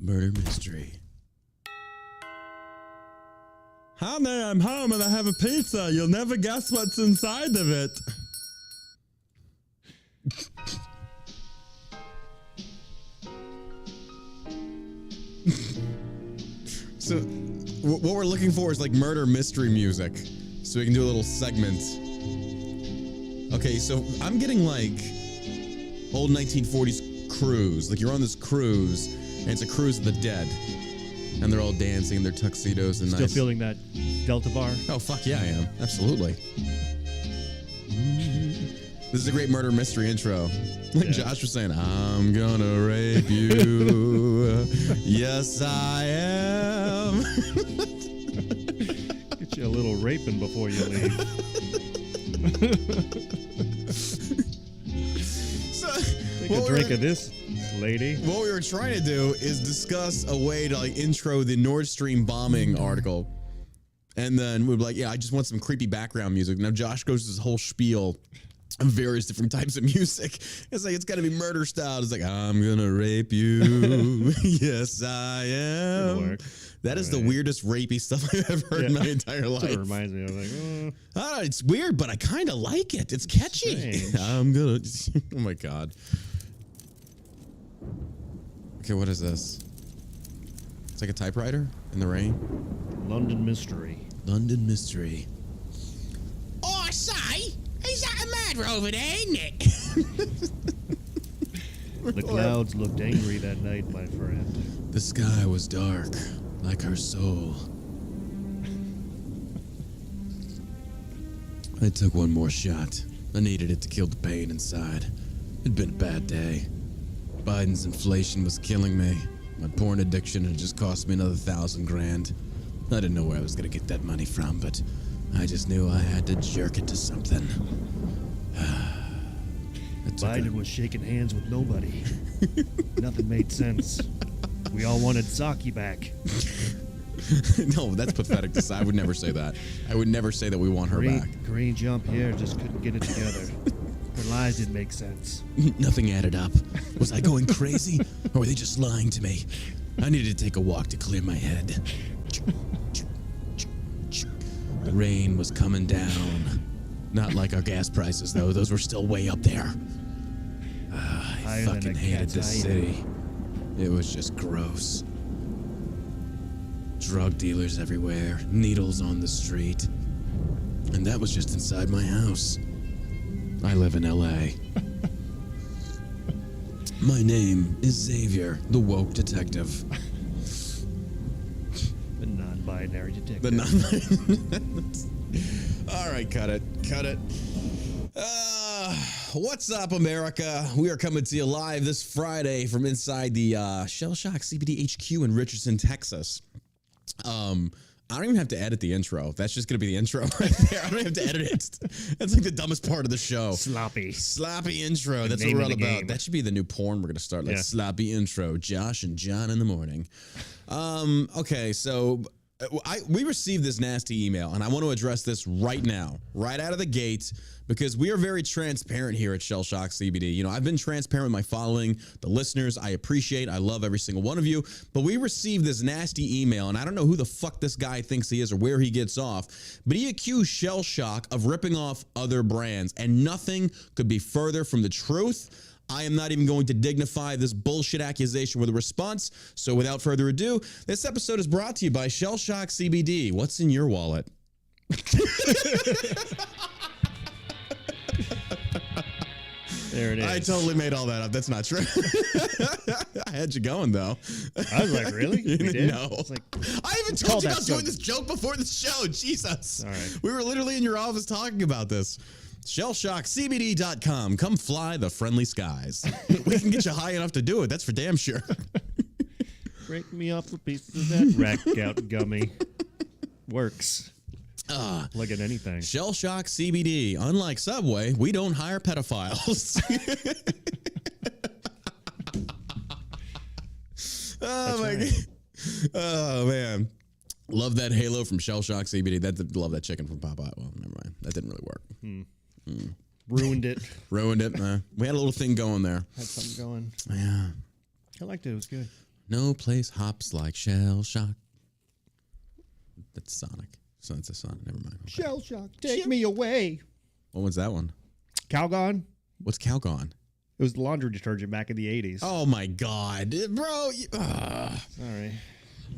Murder mystery. Honey, I'm home and I have a pizza. You'll never guess what's inside of it. So, what we're looking for is like murder mystery music. So we can do a little segment. Okay, so I'm getting like old 1940s cruise. Like you're on this cruise, and it's a cruise of the dead. And they're all dancing in their tuxedos and Still nice. feeling that Delta bar? Oh, fuck yeah, I am. Absolutely. This is a great murder mystery intro. Like Josh was saying, I'm gonna rape you. Yes, I am. Get you a little raping before you leave. Take a drink of this, lady. What we were trying to do is discuss a way to like intro the Nord Stream bombing article. And then we'd be like, yeah, I just want some creepy background music. Now Josh goes to this whole spiel of various different types of music. It's like, it's got to be murder style. It's like, I'm going to rape you. Yes, I am. That is the weirdest rapey stuff I've ever heard in my entire life. It reminds me of like, it's weird, but I kind of like it. It's catchy. I'm going to, oh my God. Okay, what is this? It's like a typewriter in the rain. London Mystery. London Mystery. Oh, I say, is that a mad rover there, isn't it? The clouds looked angry that night, my friend. The sky was dark, like her soul. I took one more shot. I needed it to kill the pain inside. It'd been a bad day. Biden's inflation was killing me. My porn addiction had just cost me another $1,000 I didn't know where I was gonna get that money from, but I just knew I had to jerk it to something. Biden was shaking hands with nobody. Nothing made sense. We all wanted Saki back. No, that's pathetic to say. I would never say that. I would never say that we want her back. Green jump here just couldn't get it together. Her lies didn't make sense. Nothing added up. Was I going crazy, or were they just lying to me? I needed to take a walk to clear my head. The rain was coming down. Not like our gas prices, though. Those were still way up there. I fucking hated this city. It was just gross. Drug dealers everywhere, needles on the street. And that was just inside my house. I live in LA. My name is Xavier, the woke detective. The non-binary detective. The non-binary. All right, cut it. Cut it. What's up, America? We are coming to you live this Friday from inside the Shell Shock CBD HQ in Richardson, Texas. I don't even have to edit the intro. That's just going to be the intro right there. I don't have to edit it. That's like the dumbest part of the show. Sloppy. Sloppy intro. That's what we're all about. That should be the new porn we're going to start. Like sloppy intro. Josh and John in the morning. Okay, so we received this nasty email, and I want to address this right now, right out of the gate, because we are very transparent here at Shell Shock CBD. You know, I've been transparent with my following, the listeners. I appreciate, I love every single one of you, but we received this nasty email, and I don't know who the fuck this guy thinks he is or where he gets off, but he accused Shell Shock of ripping off other brands, and nothing could be further from the truth. I am not even going to dignify this bullshit accusation with a response. So without further ado, this episode is brought to you by Shell Shock CBD. What's in your wallet? There it is. I totally made all that up. That's not true. I had you going, though. I was like, really? We did? No. It's like, I even told you about doing this joke before the show. Jesus. All right. We were literally in your office talking about this. ShellShockCBD.com. Come fly the friendly skies. We can get you high enough to do it. That's for damn sure. Break me off a piece of that rack out gummy. Works. Look at anything. Shell Shock CBD. Unlike Subway, we don't hire pedophiles. Oh my God. Oh man. Love that halo from Shell Shock CBD. Love that chicken from Popeye. Well, never mind. That didn't really work. Ruined it. Ruined it. We had a little thing going there. Had something going. Yeah. I liked it. It was good. No place hops like Shell Shock. That's Sonic. So that's a Sonic. Never mind. Okay. Shell Shock, take me away. What was that one? Calgon. What's Calgon? It was the laundry detergent back in the 80s. Oh my God, bro! Sorry.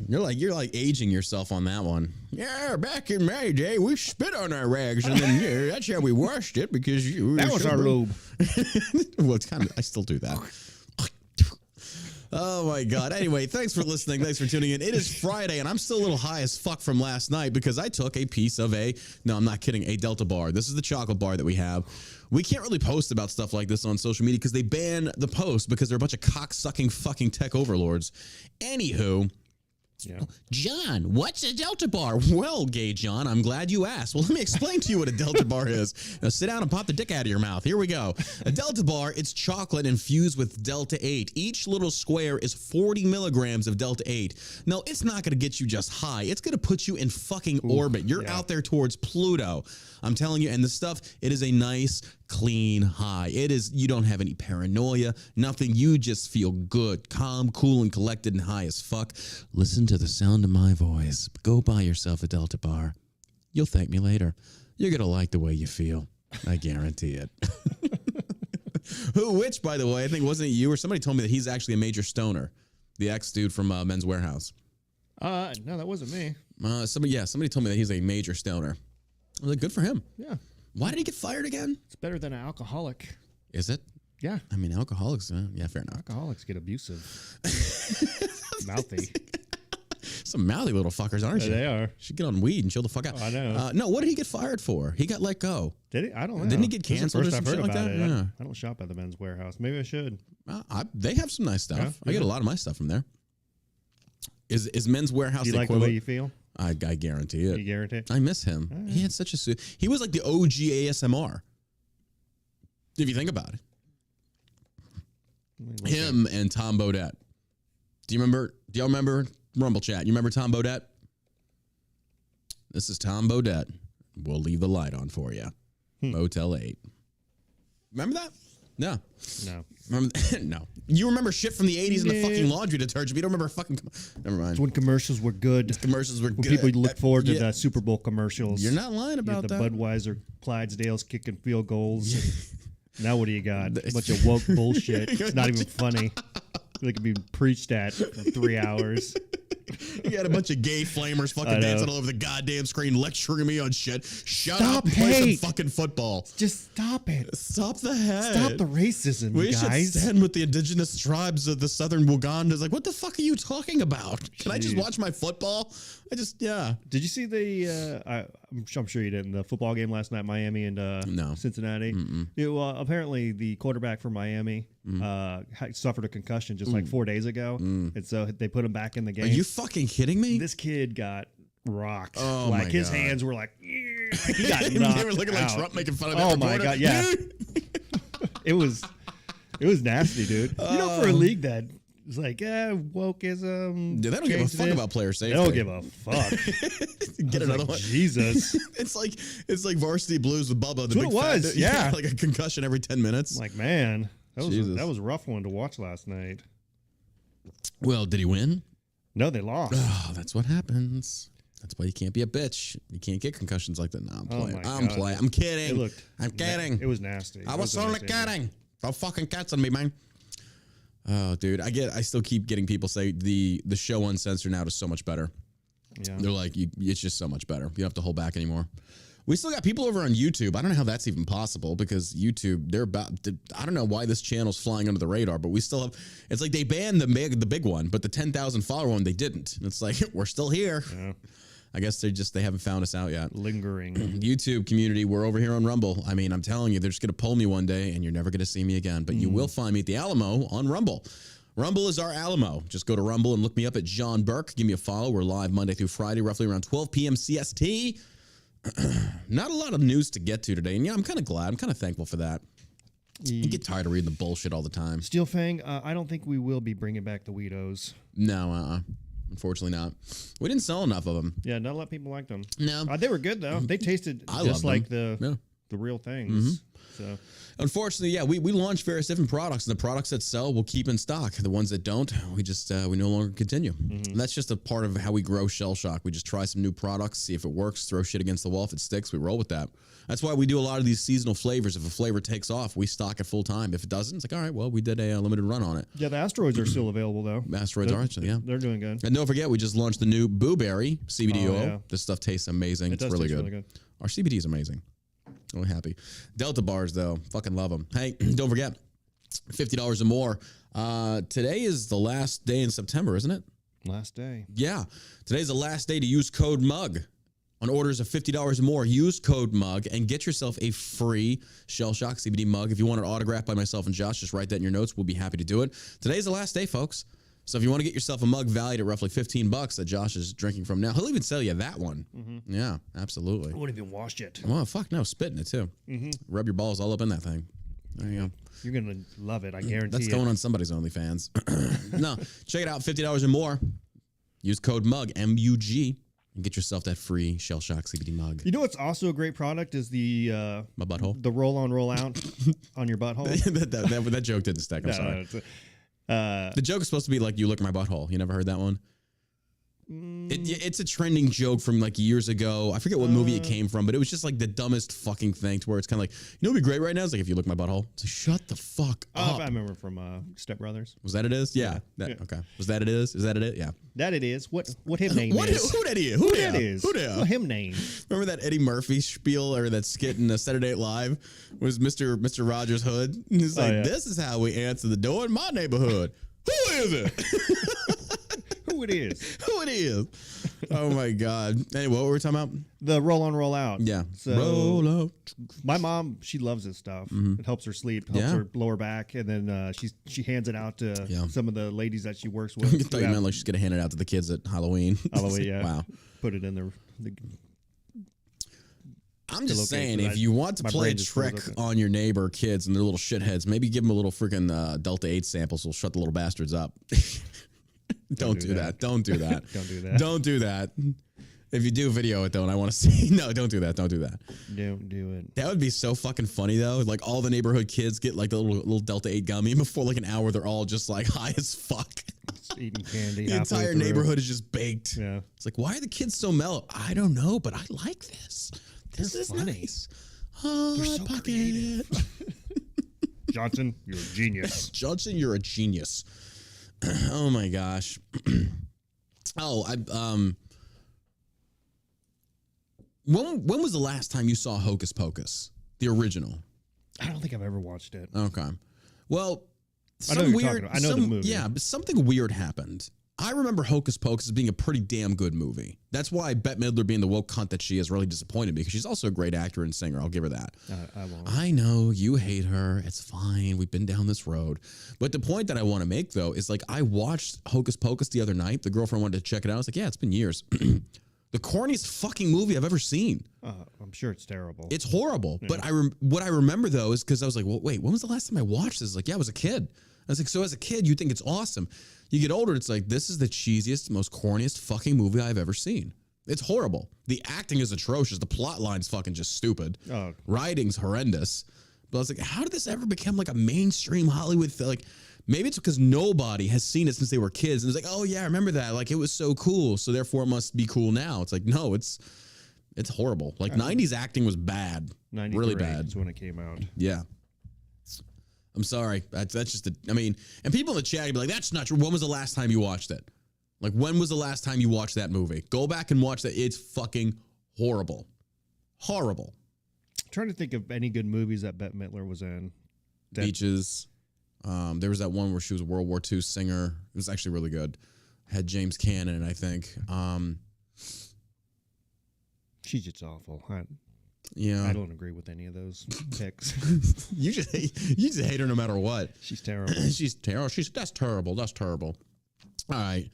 You're like aging yourself on that one. Yeah, back in my day, we spit on our rags, and then that's how we washed it because that was our lube. Well, it's kind of. I still do that. Oh my God. Anyway, thanks for listening. Thanks for tuning in. It is Friday, and I'm still a little high as fuck from last night because I took a piece of no, I'm not kidding, a Delta bar. This is the chocolate bar that we have. We can't really post about stuff like this on social media because they ban the post because they're a bunch of cock-sucking fucking tech overlords. Anywho. Yeah. John, what's a Delta bar? Well, gay John, I'm glad you asked. Well, let me explain to you what a Delta bar is. Now, sit down and pop the dick out of your mouth. Here we go. A Delta bar, it's chocolate infused with Delta 8. Each little square is 40 milligrams of Delta 8. No, it's not going to get you just high. It's going to put you in fucking orbit. You're out there towards Pluto. I'm telling you, and the stuff, it is a nice, clean high. It is, you don't have any paranoia, nothing. You just feel good, calm, cool, and collected and high as fuck. Listen to the sound of my voice. Go buy yourself a Delta bar. You'll thank me later. You're going to like the way you feel. I guarantee it. Which, by the way, I think wasn't it you or somebody told me that he's actually a major stoner. The ex-dude from Men's Warehouse. No, that wasn't me. Somebody told me that he's a major stoner. I was like, good for him. Yeah. Why did he get fired again? It's better than an alcoholic. Is it? Yeah. I mean, alcoholics, yeah, fair enough. Alcoholics get abusive. Mouthy. Some mouthy little fuckers, aren't you? They are. Should get on weed and chill the fuck out. I know. No, what did he get fired for? He got let go. Did he? I don't know. Didn't he get canceled or This is the some first shit I've like heard that? about it. Yeah. I don't shop at the Men's Warehouse. Maybe I should. They have some nice stuff. Yeah, I get a lot of my stuff from there. Is Men's Warehouse Do you the like the equivalent? way you feel? I guarantee it. You guarantee it? I miss him. Right. He had such a he was like the OG ASMR. If you think about it. Him and Tom Bodette. Do y'all remember Rumble Chat? You remember Tom Bodette? This is Tom Bodette. We'll leave the light on for you. Motel 8. Remember that? No. No. Remember, no. You remember shit from the 80s and the fucking laundry detergent, but you don't remember fucking... Never mind. It's when commercials were good. Commercials were good. People look forward to the Super Bowl commercials. You're not lying about the that. Budweiser, Clydesdales kicking field goals. Now what do you got? A bunch of woke bullshit. It's not even funny. They could be preached at for 3 hours. You had a bunch of gay flamers fucking dancing all over the goddamn screen, lecturing me on shit. Shut up and play some fucking football. Just stop it. Stop the hate. Stop the racism, We guys. should stand with the indigenous tribes of the southern Wagandas. Like, what the fuck are you talking about? Can I just watch my football? Did you see the? I'm sure you didn't. The football game last night, Miami and Cincinnati. Well, apparently the quarterback for Miami suffered a concussion just like 4 days ago, and so they put him back in the game. Are you fucking kidding me? This kid got rocked. Oh like my his God. hands were like he got knocked They were looking like out. Trump making fun of Oh that my reporter. God, yeah. It was nasty, dude. For a league that is like, wokeism. Dude, they don't give a fuck about player safety. They don't give a fuck. Get another one. Jesus. It's like Varsity Blues with Bubba. That's what it was. Yeah. Like a concussion every 10 minutes. Like, man, that Jesus. was a rough one to watch last night. Well, did he win? No, they lost. Oh, that's what happens. That's why you can't be a bitch. You can't get concussions like that. No, I'm playing. my I'm God. playing. I'm kidding. I'm kidding. It was nasty. I was only kidding. Don't fucking cats on me, man. Oh, dude. I still keep getting people say the show Uncensored now is so much better. Yeah. They're like, it's just so much better. You don't have to hold back anymore. We still got people over on YouTube. I don't know how that's even possible because YouTube, I don't know why this channel's flying under the radar, but we still have, it's like they banned the big one, but the 10,000 follower one, they didn't. And it's like, we're still here. Yeah. I guess they haven't found us out yet. Lingering. YouTube community, we're over here on Rumble. I mean, I'm telling you, they're just going to pull me one day and you're never going to see me again, but you will find me at the Alamo on Rumble. Rumble is our Alamo. Just go to Rumble and look me up at John Burke. Give me a follow. We're live Monday through Friday, roughly around 12 p.m. CST. Not a lot of news to get to today. And yeah, I'm kind of glad. I'm kind of thankful for that. I get tired of reading the bullshit all the time. Steel Fang, I don't think we will be bringing back the Weedos. No, unfortunately not. We didn't sell enough of them. Yeah, not a lot of people liked them. No. They were good, though. They tasted I just love like them. the the real things. So, unfortunately, yeah, we launched various different products, and the products that sell we'll keep in stock. The ones that don't, we just we no longer continue. That's just a part of how we grow Shell Shock. We just try some new products, see if it works, throw shit against the wall. If it sticks, we roll with that. That's why we do a lot of these seasonal flavors. If a flavor takes off, we stock it full time. If it doesn't, it's like, all right, well, we did a limited run on it. Yeah, the asteroids are still available though. Asteroids are actually, yeah, they're doing good. And don't forget, we just launched the new Blueberry CBD oil. Yeah. This stuff tastes amazing. It's really good. Our CBD is amazing. Really happy. Delta bars, though. Fucking love them. Hey, don't forget, $50 or more. Today is the last day in September, isn't it? Last day. Yeah. Today's the last day to use code MUG. On orders of $50 or more, use code MUG and get yourself a free Shell Shock CBD mug. If you want it autographed by myself and Josh, just write that in your notes. We'll be happy to do it. Today's the last day, folks. So if you want to get yourself a mug valued at roughly $15 that Josh is drinking from now, he'll even sell you that one. Yeah, absolutely. I wouldn't even wash it. Well, fuck no, spit in it too. Rub your balls all up in that thing. There you go. You're going to love it, I guarantee That's going on somebody's OnlyFans. No, check it out, $50 or more. Use code MUG, M-U-G, and get yourself that free Shell Shock CBD mug. You know what's also a great product is the... my butthole? The roll-on, roll-out on your butthole. that joke didn't stick, I'm sorry. The joke is supposed to be like, you look at my butthole. You never heard that one? It's a trending joke from like years ago. I forget what movie it came from, but it was just like the dumbest fucking thing to where it's kind of like, you know what'd be great right now? It's like, if you look at my butthole. It's like, shut the fuck up. I remember from Step Brothers. Was that it is? Yeah. Okay. Was that it is? Is that it? Yeah. That it is. What him name is? Who that is? Who that is? Who that? What him name? Remember that Eddie Murphy spiel or that skit in Saturday Night Live was Mr. Rogers' Hood? And he's like, this is how we answer the door in my neighborhood. Who is it? Who it is? Who it is? Oh my God. Anyway, what were we talking about? The roll on, roll out. Yeah. So roll out. My mom, she loves this stuff. It helps her sleep, helps her lower back, and then she hands it out to some of the ladies that she works with. I thought you meant like she's gonna hand it out to the kids at Halloween. Halloween, yeah. Wow. Put it in the I'm just saying, if you want to play a trick on your neighbor kids and their little shitheads, maybe give them a little freaking Delta 8 sample so it'll shut the little bastards up. Don't do that. Don't do that. Don't do that. Don't do that. If you do video it though, and I want to see, no, don't do that. Don't do that. Don't do it. That would be so fucking funny though. Like all the neighborhood kids get like the little Delta 8 gummy, and before like an hour, they're all just like high as fuck. Just eating candy. The entire neighborhood is just baked. Yeah. It's like, why are the kids so mellow? I don't know, but I like this. This is funny. Nice. You're so creative. Johnson, you're a genius. Johnson, you're a genius. Oh my gosh. When was the last time you saw Hocus Pocus, the original? I don't think I've ever watched it. Okay. Well, I know the movie. Yeah, but something weird happened. I remember Hocus Pocus as being a pretty damn good movie. That's why Bette Midler, being the woke cunt that she is, really disappointed me, because she's also a great actor and singer. I'll give her that. I won't. I know you hate her. It's fine. We've been down this road. But the point that I want to make, though, is like I watched Hocus Pocus the other night. The girlfriend wanted to check it out. I was like, yeah, it's been years. The corniest fucking movie I've ever seen. I'm sure it's terrible. It's horrible. Yeah. But what I remember, though, is because I was like, well, wait, when was the last time I watched this? Like, yeah, I was a kid. I was like, so as a kid, you think it's awesome. You get older, it's like, this is the cheesiest, most corniest fucking movie I've ever seen. It's horrible. The acting is atrocious. The plot line's fucking just stupid. Writing's horrendous. But I was like, how did this ever become like a mainstream Hollywood thing? Like, maybe it's because nobody has seen it since they were kids. And it's like, oh yeah, I remember that. Like, it was so cool. So therefore it must be cool now. It's like, no, it's horrible. Like 90s acting was bad. Really bad. That's when it came out. Yeah. I'm sorry. That's just and people in the chat would be like, that's not true. When was the last time you watched it? Like, when was the last time you watched that movie? Go back and watch that. It's fucking horrible. Horrible. I'm trying to think of any good movies that Bette Midler was in. Beaches. There was that one where she was a World War II singer. It was actually really good. Had James Caan in it, I think. She's just awful. Yeah, I don't agree with any of those picks. you just hate her no matter what. She's terrible. She's terrible. That's terrible. That's terrible. All right.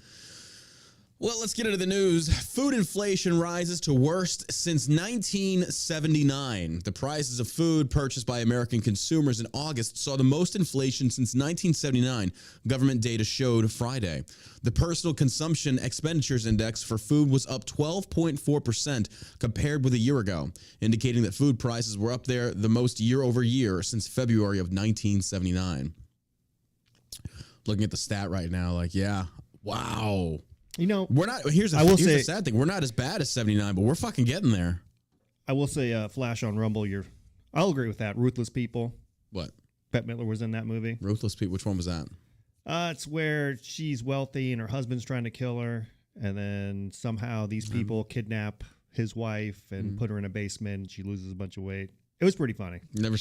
Well, let's get into the news. Food inflation rises to worst since 1979. The prices of food purchased by American consumers in August saw the most inflation since 1979, government data showed Friday. The Personal Consumption Expenditures Index for food was up 12.4% compared with a year ago, indicating that food prices were up there the most year over year since February of 1979. Looking at the stat right now, like, yeah, wow. You know, we're not. Here's the sad thing: we're not as bad as 79, but we're fucking getting there. I will say, Flash on Rumble. I'll agree with that. Ruthless People. What? Bette Midler was in that movie. Ruthless People. Which one was that? It's where she's wealthy and her husband's trying to kill her, and then somehow these people kidnap his wife and put her in a basement. And she loses a bunch of weight. It was pretty funny. Never.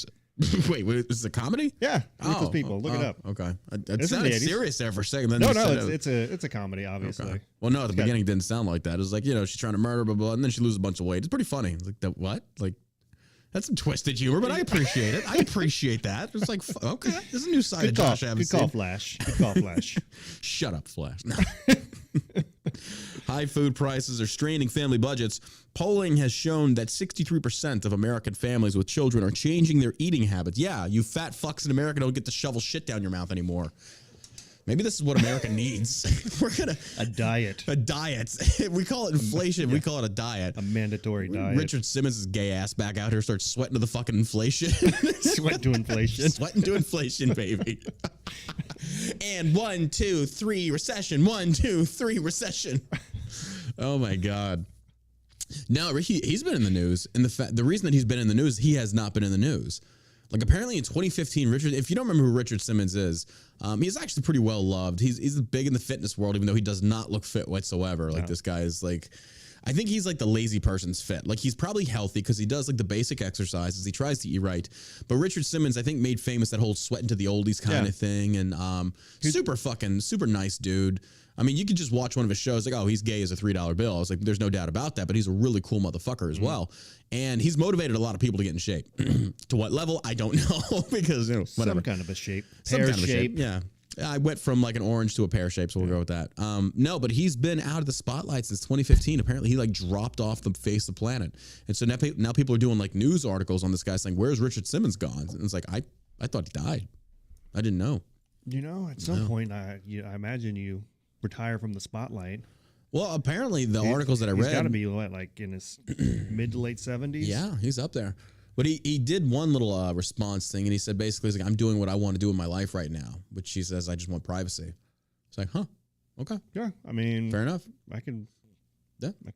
Wait, this is a comedy? Yeah, Ruthless People. Look it up. Okay, it sounded serious there for a second. Then no, it's a comedy, obviously. Okay. Well, no, at the beginning it didn't sound like that. It was like, she's trying to murder, blah blah, and then she loses a bunch of weight. It's pretty funny. Like that, what? Like that's some twisted humor, but I appreciate it. I appreciate that. It's like, okay, this is a new side of Josh I haven't seen. Good call, Flash. Good call, Flash. Shut up, Flash. No. High food prices are straining family budgets. Polling has shown that 63% of American families with children are changing their eating habits. Yeah, you fat fucks in America don't get to shovel shit down your mouth anymore. Maybe this is what America needs. A diet. A diet. We call it inflation. We call it a diet. A mandatory diet. Richard Simmons' gay ass back out here starts sweating to the fucking inflation. Sweating to inflation. Sweating to inflation, baby. And 1, 2, 3 recession. 1, 2, 3 recession. Oh my God. No, he's been in the news. And the reason that he's been in the news, he has not been in the news. Like apparently in 2015, if you don't remember who Richard Simmons is, he's actually pretty well loved. He's big in the fitness world, even though he does not look fit whatsoever. Like this guy is like, I think he's like the lazy person's fit. Like he's probably healthy because he does like the basic exercises. He tries to eat right. But Richard Simmons, I think, made famous that whole sweating to the oldies kind of thing. And super nice dude. I mean, you could just watch one of his shows, like, oh, he's gay as a $3 bill. I was like, there's no doubt about that, but he's a really cool motherfucker as well. And he's motivated a lot of people to get in shape. To what level? I don't know, because, whatever. Some kind of a shape. Pear shape. Yeah. I went from like an orange to a pear shape, so we'll go with that. No, but he's been out of the spotlight since 2015. Apparently, he like dropped off the face of the planet. And so now people are doing like news articles on this guy saying, where's Richard Simmons gone? And it's like, I thought he died. I didn't know. At some point, I imagine you retire from the spotlight. Well, apparently the articles that I read, he's got to be like in his mid to late 70s. Yeah, he's up there. But he did one little response thing, and he said basically, he's like, I'm doing what I want to do in my life right now, which he says, I just want privacy. It's like, huh, okay. Yeah, I mean, fair enough. I can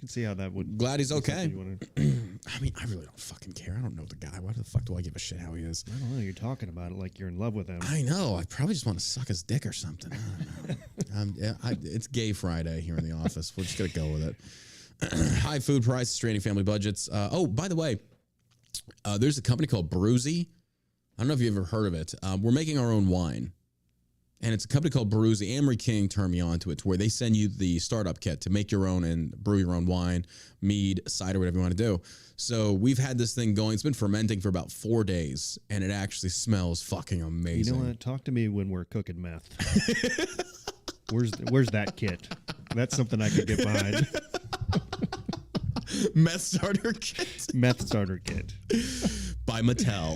see how that would. Glad he's okay. I mean, I really don't fucking care. I don't know the guy. Why the fuck do I give a shit how he is? I don't know. You're talking about it like you're in love with him. I know. I probably just want to suck his dick or something. I don't know. It's Gay Friday here in the office. We're just going to go with it. High food prices, straining family budgets. By the way, there's a company called Bruzy. I don't know if you've ever heard of it. We're making our own wine. And it's a company called Bruzy. Amory King turned me on to it, to where they send you the startup kit to make your own and brew your own wine, mead, cider, whatever you want to do. So we've had this thing going. It's been fermenting for about 4 days, and it actually smells fucking amazing. You know what? Talk to me when we're cooking meth. Where's that kit? That's something I could get behind. Meth starter kit. Meth starter kit. By Mattel.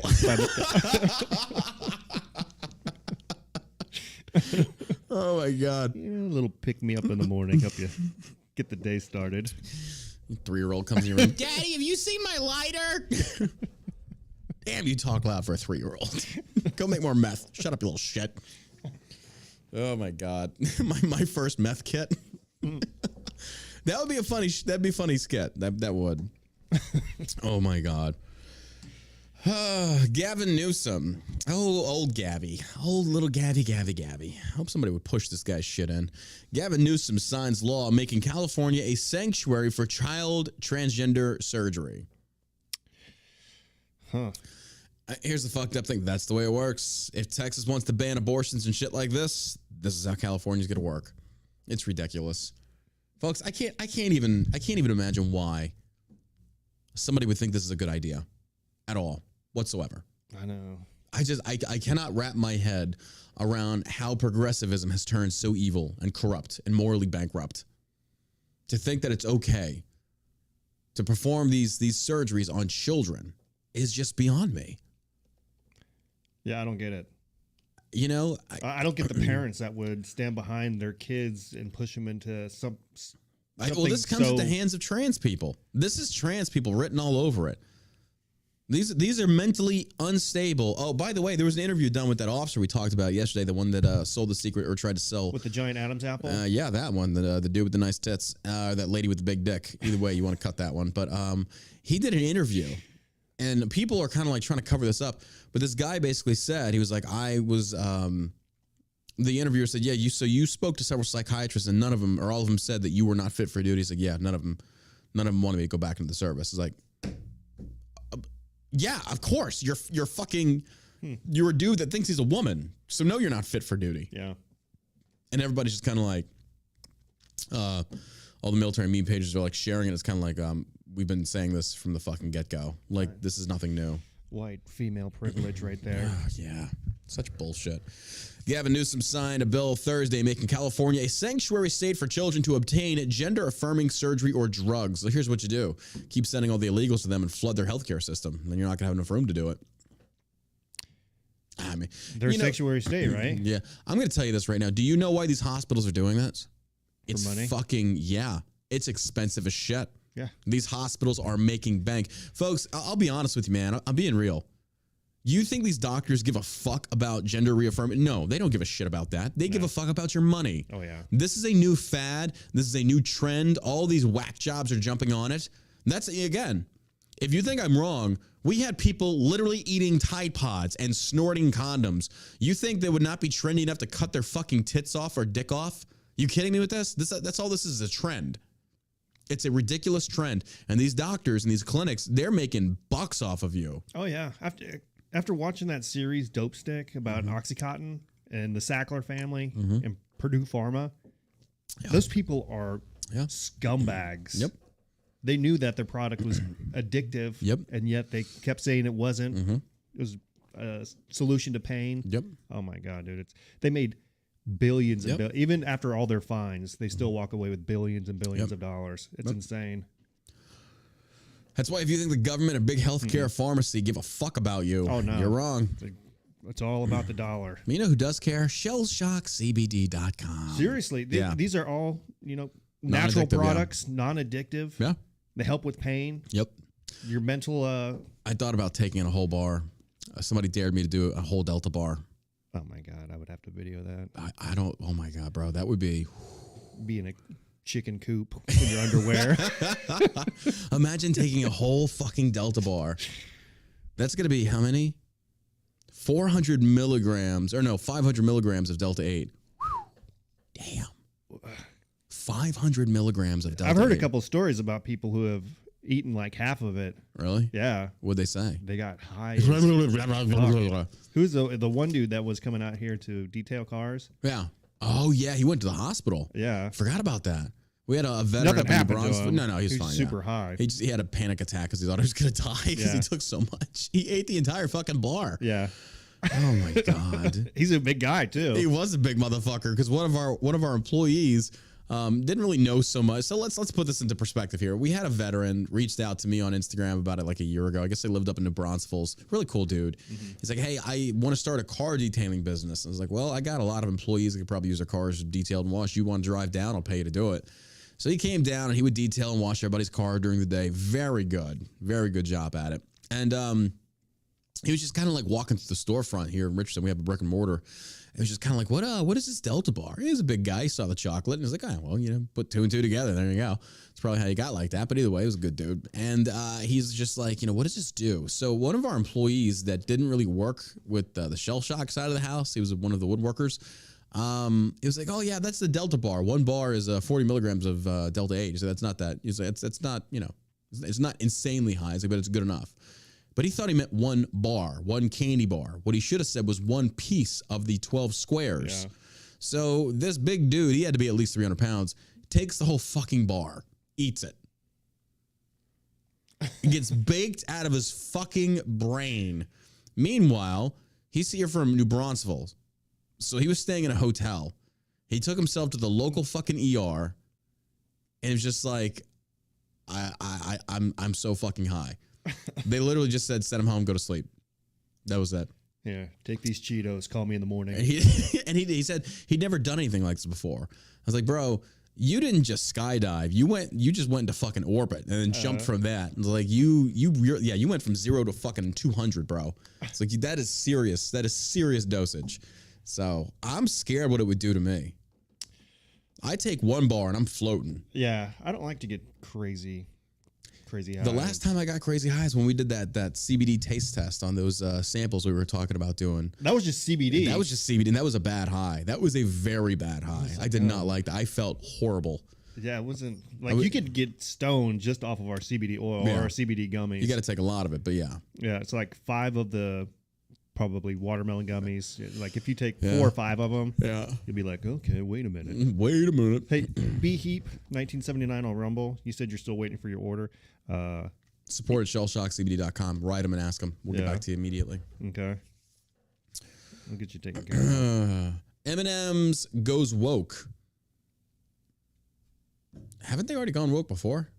Oh my God. Yeah, a little pick me up in the morning, help you get the day started. 3-year-old comes in your room. Daddy, have you seen my lighter? Damn, you talk loud for a 3-year-old. Go make more meth. Shut up, you little shit. Oh my God. my first meth kit. That would be that'd be a funny skit. That would. Oh my God. Gavin Newsom. Oh, old Gabby. Old little Gabby. I hope somebody would push this guy's shit in. Gavin Newsom signs law making California a sanctuary for child transgender surgery. Huh. Here's the fucked up thing. That's the way it works. If Texas wants to ban abortions and shit like this is how California's going to work. It's ridiculous. Folks, I can't even imagine why somebody would think this is a good idea at all. Whatsoever. I know. I cannot wrap my head around how progressivism has turned so evil and corrupt and morally bankrupt. to think that it's okay to perform these surgeries on children is just beyond me. Yeah, I don't get it. You know, I don't get the parents that would stand behind their kids and push them into some. Well, this comes at the hands of trans people. This is trans people written all over it. These are mentally unstable. Oh, by the way, there was an interview done with that officer we talked about yesterday, the one that sold the secret or tried to sell. With the giant Adam's apple? Yeah, that one, the dude with the nice tits, that lady with the big dick. Either way, you want to cut that one. But he did an interview, and people are kind of like trying to cover this up. But this guy basically said, he was like, I was, the interviewer said, yeah, you spoke to several psychiatrists, and none of them, or all of them said that you were not fit for duty. He's like, yeah, none of them wanted me to go back into the service. It's like, yeah, of course. You're fucking, you're a dude that thinks he's a woman. So no, you're not fit for duty. Yeah. And everybody's just kind of like, all the military meme pages are like sharing it. It's kind of like, we've been saying this from the fucking get-go. Like, right. This is nothing new. White female privilege right there. Yeah. Such bullshit. Gavin Newsom signed a bill Thursday making California a sanctuary state for children to obtain gender-affirming surgery or drugs. So here's what you do. Keep sending all the illegals to them and flood their healthcare system. Then you're not going to have enough room to do it. I mean, they're a sanctuary state, right? Yeah. I'm going to tell you this right now. Do you know why these hospitals are doing this? It's money? Fucking, yeah. It's expensive as shit. Yeah. These hospitals are making bank. Folks, I'll be honest with you, man. I'm being real. You think these doctors give a fuck about gender reaffirming? No, they don't give a shit about that. They give a fuck about your money. Oh, yeah. This is a new fad. This is a new trend. All these whack jobs are jumping on it. That's, again, if you think I'm wrong, we had people literally eating Tide Pods and snorting condoms. You think they would not be trendy enough to cut their fucking tits off or dick off? You kidding me with this? That's all this is a trend. It's a ridiculous trend. And these doctors and these clinics, they're making bucks off of you. Oh, yeah. After watching that series, Dope Stick, about Oxycontin and the Sackler family and Purdue Pharma, those people are scumbags. Yep. They knew that their product was addictive, and yet they kept saying it wasn't. It was a solution to pain. Yep. Oh, my God, dude. They made billions and billions. Even after all their fines, they still walk away with billions and billions of dollars. It's insane. That's why if you think the government, a big healthcare pharmacy, give a fuck about you, you're wrong. It's all about the dollar. You know who does care? ShellshockCBD.com. Seriously, these are all, natural products, non-addictive. Yeah. They help with pain. Yep. Your mental... I thought about taking in a whole bar. Somebody dared me to do a whole Delta bar. Oh, my God. I would have to video that. I don't... Oh, my God, bro. That would be... Being a chicken coop in your underwear. Imagine taking a whole fucking Delta bar. That's going to be how many? 400 milligrams, or no, 500 milligrams of Delta 8. Damn. 500 milligrams of Delta 8. I've heard a couple stories about people who have eaten like half of it. Really? Yeah. What'd they say? They got high. Who's the one dude that was coming out here to detail cars? Yeah. Oh, yeah. He went to the hospital. Yeah. Forgot about that. We had a veteran. Nothing happened to him. No, he's fine. Super high. He had a panic attack because he thought he was going to die because he took so much. He ate the entire fucking bar. Yeah. Oh my God. He's a big guy too. He was a big motherfucker because one of our employees didn't really know so much. So let's put this into perspective here. We had a veteran reached out to me on Instagram about it like a year ago. I guess they lived up in New Braunfels. Really cool dude. He's like, hey, I want to start a car detailing business. I was like, well, I got a lot of employees that could probably use their cars detailed and washed. You want to drive down? I'll pay you to do it. So he came down and he would detail and wash everybody's car during the day. Very good job at it. And he was just kind of like walking through the storefront here in Richardson. We have a brick and mortar. It was just kind of like, what is this Delta bar? He was a big guy. He saw the chocolate and he was like, oh, well, put two and two together. There you go. It's probably how you got like that. But either way, he was a good dude. And he's just like, what does this do? So one of our employees that didn't really work with the Shell Shock side of the house, he was one of the woodworkers. He was like, oh, yeah, that's the Delta bar. One bar is 40 milligrams of Delta 8. So that's not that. He's like, it's not, it's not insanely high, but it's good enough. But he thought he meant one bar, one candy bar. What he should have said was one piece of the 12 squares. Yeah. So this big dude, he had to be at least 300 pounds, takes the whole fucking bar, eats it. It gets baked out of his fucking brain. Meanwhile, he's here from New Braunfels. So he was staying in a hotel. He took himself to the local fucking ER. and it was just like, I'm so fucking high. They literally just said, send him home, go to sleep. That was that. Yeah, take these Cheetos, call me in the morning. And he said he'd never done anything like this before. I was like, bro, you didn't just skydive. You just went into fucking orbit and then jumped from that. And like you went from 0 to fucking 200, bro. It's like, that is serious. That is serious dosage. So I'm scared what it would do to me. I take 1 bar and I'm floating. Yeah, I don't like to get crazy high. The last time I got crazy high is when we did that CBD taste test on those samples we were talking about doing. That was just CBD. That was just CBD, and that was a bad high. That was a very bad high. I did not like that. I felt horrible. Yeah, it wasn't like you could get stoned just off of our CBD oil or our CBD gummies. You got to take a lot of it, but yeah. Yeah, it's like 5 of the probably watermelon gummies. Like if you take 4 or 5 of them, you'll be like, okay, wait a minute. Wait a minute. Hey, B Heap 1979 on Rumble. You said you're still waiting for your order. Support at shellshockcbd.com. Write them and ask them. We'll get back to you immediately. Okay. I'll get you taken care of. M&M's goes woke. Haven't they already gone woke before?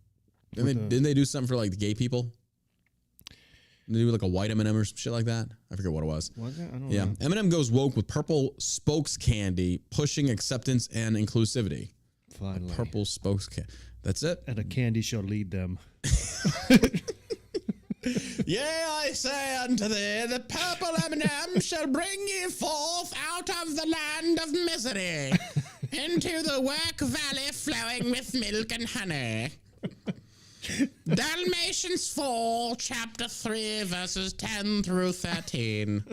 Didn't they do something for like the gay people? They do like a white M&M or some shit like that. I forget what it was. Was it? I don't know. M&M goes woke with purple spokes candy, pushing acceptance and inclusivity. Finally. A purple spokes candy. That's it. And a candy shall lead them. Yea, I say unto thee, the purple M&M shall bring ye forth out of the land of misery into the work valley flowing with milk and honey. Dalmatians 4, chapter 3, verses 10 through 13.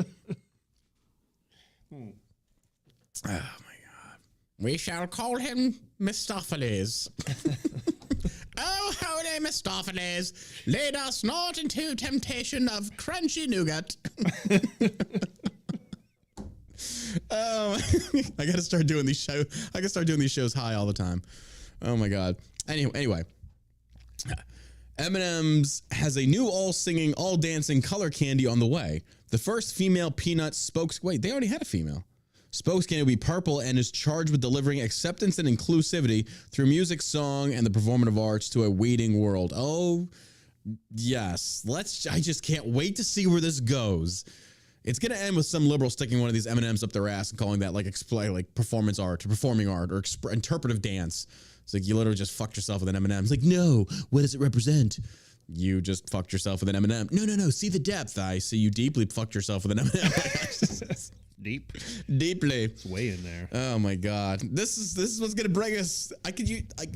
Oh my God. We shall call him Mistopheles. Oh, holy Mistopheles, lead us not into temptation of crunchy nougat. I gotta start doing these shows. I gotta start doing these shows high all the time. Oh my God. Anyway. M&M's has a new all-singing, all-dancing color candy on the way. The first female peanut spokes... Wait, they already had a female. Spokes candy will be purple and is charged with delivering acceptance and inclusivity through music, song, and the performative arts to a waiting world. Oh, yes. I just can't wait to see where this goes. It's going to end with some liberal sticking one of these M&Ms up their ass and calling that like performance art or performing art or interpretive dance. It's like you literally just fucked yourself with an M&M. It's like, no, what does it represent? You just fucked yourself with an M&M. No. See the depth. I see you deeply fucked yourself with an M&M. Deeply. It's way in there. Oh my God. This is what's gonna bring us.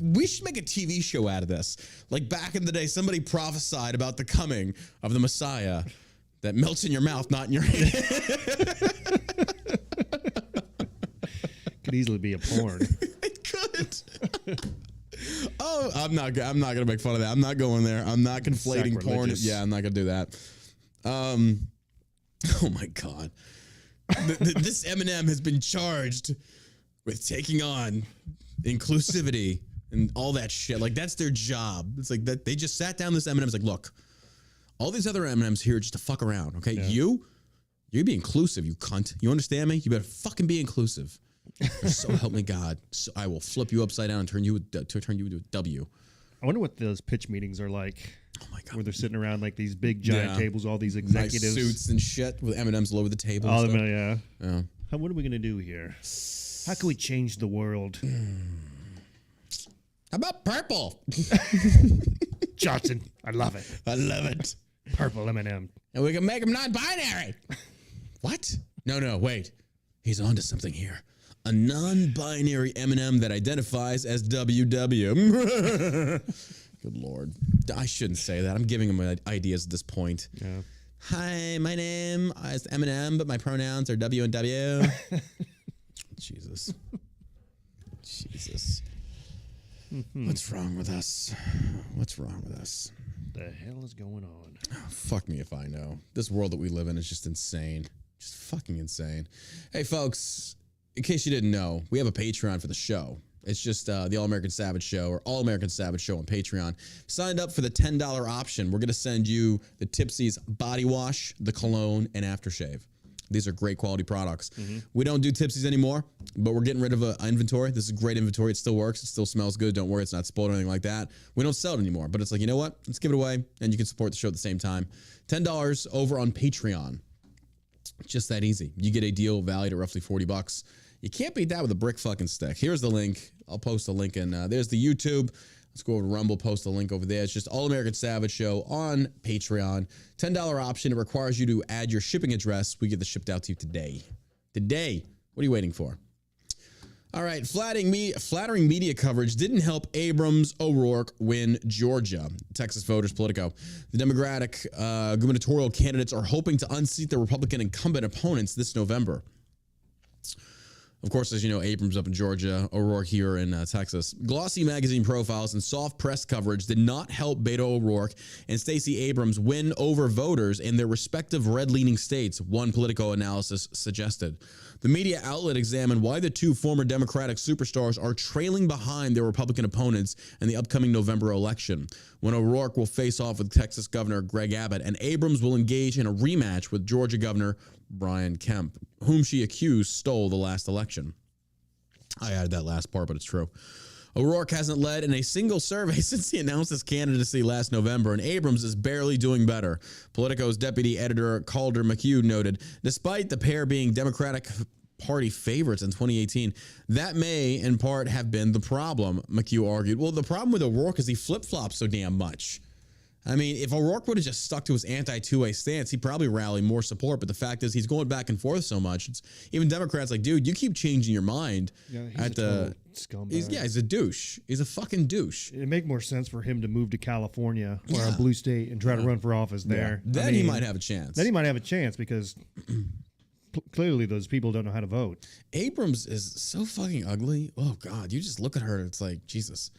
We should make a TV show out of this. Like back in the day, somebody prophesied about the coming of the Messiah that melts in your mouth, not in your hand. Could easily be a porn. It could. Oh, I'm not gonna make fun of that. I'm not going there. I'm not conflating porn. Yeah, I'm not gonna do that. Oh my God. This M&M has been charged with taking on inclusivity and all that shit. Like that's their job. It's like that they just sat down this M&M's like, look, all these other M&Ms here just to fuck around. Okay, you be inclusive, you cunt. You understand me? You better fucking be inclusive. Or so help me God. So I will flip you upside down and turn you into a W. I wonder what those pitch meetings are like. Oh my God. Where they're sitting around like these big giant tables, all these executives. Nice suits and shit with M&Ms all over the table. All of them, yeah. What are we going to do here? How can we change the world? How about purple? Johnson, I love it. I love it. Purple M&M. And we can make them non-binary. What? No, wait. He's onto something here. A non-binary M&M that identifies as WW. Good Lord. I shouldn't say that. I'm giving him ideas at this point. Yeah. Hi, my name is M&M, but my pronouns are W and W. Jesus. What's wrong with us? The hell is going on? Oh, fuck me if I know. This world that we live in is just insane. Just fucking insane. Hey, folks, in case you didn't know, we have a Patreon for the show. It's just the All American Savage Show or All American Savage Show on Patreon. Signed up for the $10 option. We're going to send you the Tipsy's body wash, the cologne, and aftershave. These are great quality products. We don't do tipsies anymore, but we're getting rid of an inventory. This is great inventory. It still works. It still smells good. Don't worry, it's not spoiled or anything like that. We don't sell it anymore, but it's like, you know what? Let's give it away, and you can support the show at the same time. $10 over on Patreon. Just that easy. You get a deal valued at roughly $40. You can't beat that with a brick fucking stick. Here's the link. I'll post a link in. There's the YouTube. Let's go over to Rumble, post a link over there. It's just All American Savage Show on Patreon. $10 option. It requires you to add your shipping address. We get this shipped out to you today. Today. What are you waiting for? All right. Flattering media coverage didn't help Abrams O'Rourke win Georgia. Texas voters, Politico. The Democratic gubernatorial candidates are hoping to unseat their Republican incumbent opponents this November. Of course, as you know, Abrams up in Georgia, O'Rourke here in Texas. Glossy magazine profiles and soft press coverage did not help Beto O'Rourke and Stacey Abrams win over voters in their respective red-leaning states, one Politico analysis suggested. The media outlet examined why the two former Democratic superstars are trailing behind their Republican opponents in the upcoming November election, when O'Rourke will face off with Texas Governor Greg Abbott, and Abrams will engage in a rematch with Georgia Governor Brian Kemp, whom she accused stole the last election. I added that last part, but it's true. O'Rourke hasn't led in a single survey since he announced his candidacy last November, and Abrams is barely doing better. Politico's deputy editor Calder McHugh noted, despite the pair being Democratic Party favorites in 2018, that may in part have been the problem, McHugh argued. Well, the problem with O'Rourke is he flip-flops so damn much. I mean, if O'Rourke would have just stuck to his anti-two-way stance, he'd probably rally more support. But the fact is, he's going back and forth so much. It's even Democrats like, dude, you keep changing your mind. Yeah, he's a scumbag. He's a douche. He's a fucking douche. It'd make more sense for him to move to California or a blue state and try to run for office there. Then he might have a chance. Then he might have a chance because clearly those people don't know how to vote. Abrams is so fucking ugly. Oh, God. You just look at her. It's like, Jesus.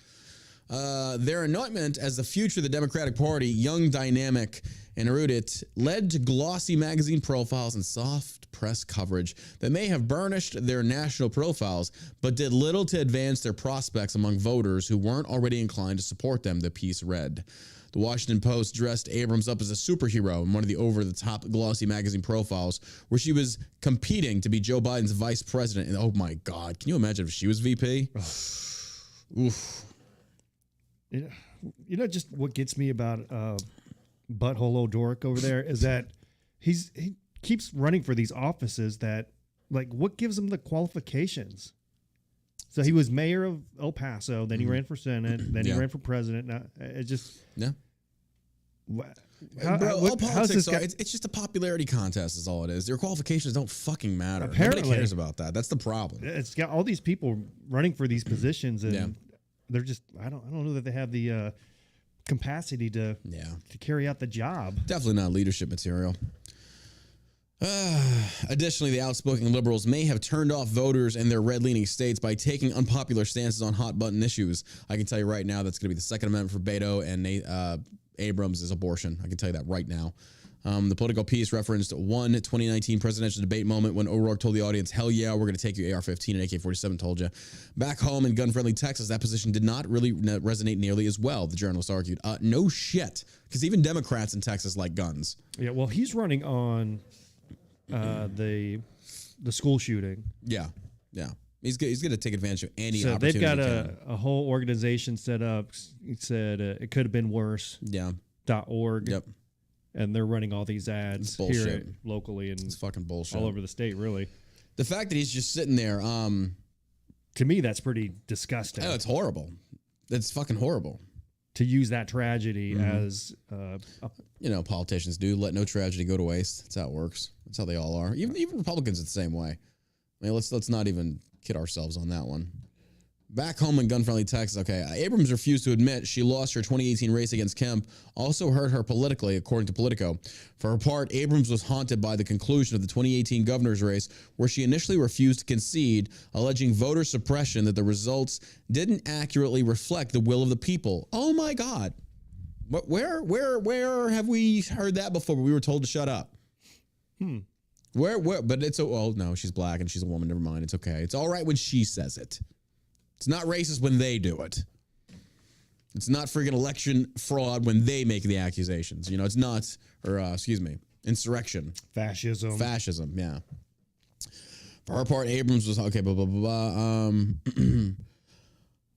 Their anointment as the future of the Democratic Party, young, dynamic, and erudite, led to glossy magazine profiles and soft press coverage that may have burnished their national profiles, but did little to advance their prospects among voters who weren't already inclined to support them, the piece read. The Washington Post dressed Abrams up as a superhero in one of the over-the-top glossy magazine profiles where she was competing to be Joe Biden's vice president. And oh, my God. Can you imagine if she was VP? Oof. You know, just what gets me about Butthole O'Rourke over there is that he keeps running for these offices that, like, what gives him the qualifications? So he was mayor of El Paso, then he ran for Senate, then he ran for president. Now it just all politics it's just a popularity contest is all it is. Their qualifications don't fucking matter. Apparently, nobody cares about that. That's the problem. It's got all these people running for these positions and they're just I don't know that they have the capacity to carry out the job. Definitely not leadership material. Additionally, the outspoken liberals may have turned off voters in their red-leaning states by taking unpopular stances on hot-button issues. I can tell you right now that's going to be the Second Amendment for Beto and Abrams is abortion. I can tell you that right now. The political piece referenced one 2019 presidential debate moment when O'Rourke told the audience, hell yeah, we're going to take you AR-15 and AK-47, told you. Back home in gun-friendly Texas, that position did not really resonate nearly as well, the journalist argued. No shit, because even Democrats in Texas like guns. Yeah, well, he's running on the school shooting. Yeah. He's going to take advantage of any So opportunity. they've got a whole organization set up. It said it could have been worse. Yeah. .org. Yep. And they're running all these ads here locally and it's fucking bullshit all over the state, really. The fact that he's just sitting there, to me, that's pretty disgusting. Oh, it's horrible. It's fucking horrible. To use that tragedy as, politicians do let no tragedy go to waste. That's how it works. That's how they all are. Even Republicans are the same way. I mean, let's not even kid ourselves on that one. Back home in gun-friendly Texas, okay, Abrams refused to admit she lost her 2018 race against Kemp, also hurt her politically, according to Politico. For her part, Abrams was haunted by the conclusion of the 2018 governor's race, where she initially refused to concede, alleging voter suppression that the results didn't accurately reflect the will of the people. Oh, my God. Where have we heard that before? We were told to shut up. Where? But it's, oh, no, she's black and she's a woman. Never mind. It's okay. It's all right when she says it. It's not racist when they do it. It's not friggin' election fraud when they make the accusations. It's not, Insurrection. Fascism, yeah. For her part, Abrams was, okay, blah, blah, blah, blah.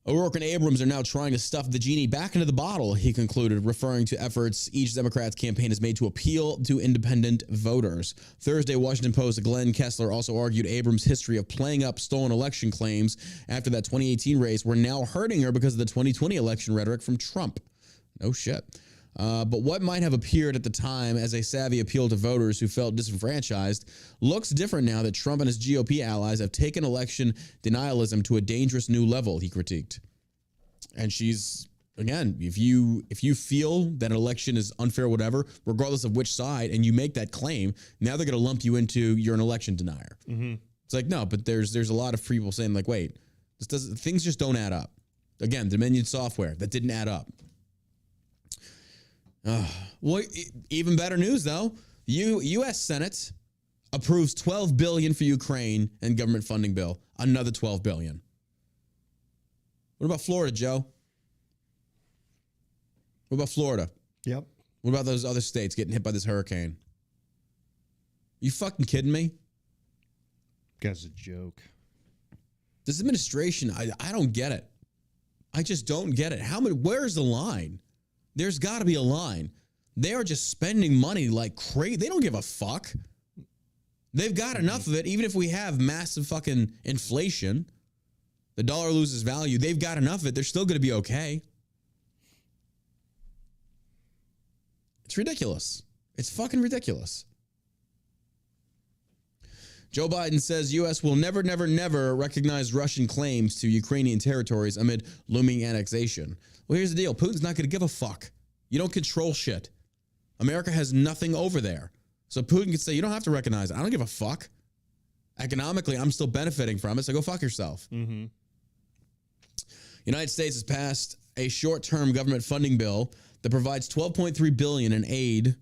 O'Rourke and Abrams are now trying to stuff the genie back into the bottle, he concluded, referring to efforts each Democrat's campaign has made to appeal to independent voters. Thursday, Washington Post Glenn Kessler also argued Abrams' history of playing up stolen election claims after that 2018 race were now hurting her because of the 2020 election rhetoric from Trump. No shit. But what might have appeared at the time as a savvy appeal to voters who felt disenfranchised looks different now that Trump and his GOP allies have taken election denialism to a dangerous new level, he critiqued. And she's, again, if you feel that an election is unfair, whatever, regardless of which side, and you make that claim, now they're going to lump you into you're an election denier. Mm-hmm. It's like, no, but there's a lot of people saying like, wait, things just don't add up. Again, Dominion software, that didn't add up. Well, even better news though. U.S. Senate approves $12 billion for Ukraine and government funding bill. Another $12 billion. What about Florida, Joe? What about Florida? Yep. What about those other states getting hit by this hurricane? You fucking kidding me? That's a joke. This administration, I don't get it. I just don't get it. Where's the line? There's got to be a line. They are just spending money like crazy. They don't give a fuck. They've got enough of it. Even if we have massive fucking inflation, the dollar loses value. They've got enough of it. They're still going to be okay. It's ridiculous. It's fucking ridiculous. Joe Biden says U.S. will never, never, never recognize Russian claims to Ukrainian territories amid looming annexation. Well, here's the deal. Putin's not going to give a fuck. You don't control shit. America has nothing over there. So Putin can say, you don't have to recognize it. I don't give a fuck. Economically, I'm still benefiting from it, so go fuck yourself. Mm-hmm. United States has passed a short-term government funding bill that provides $12.3 billion in aid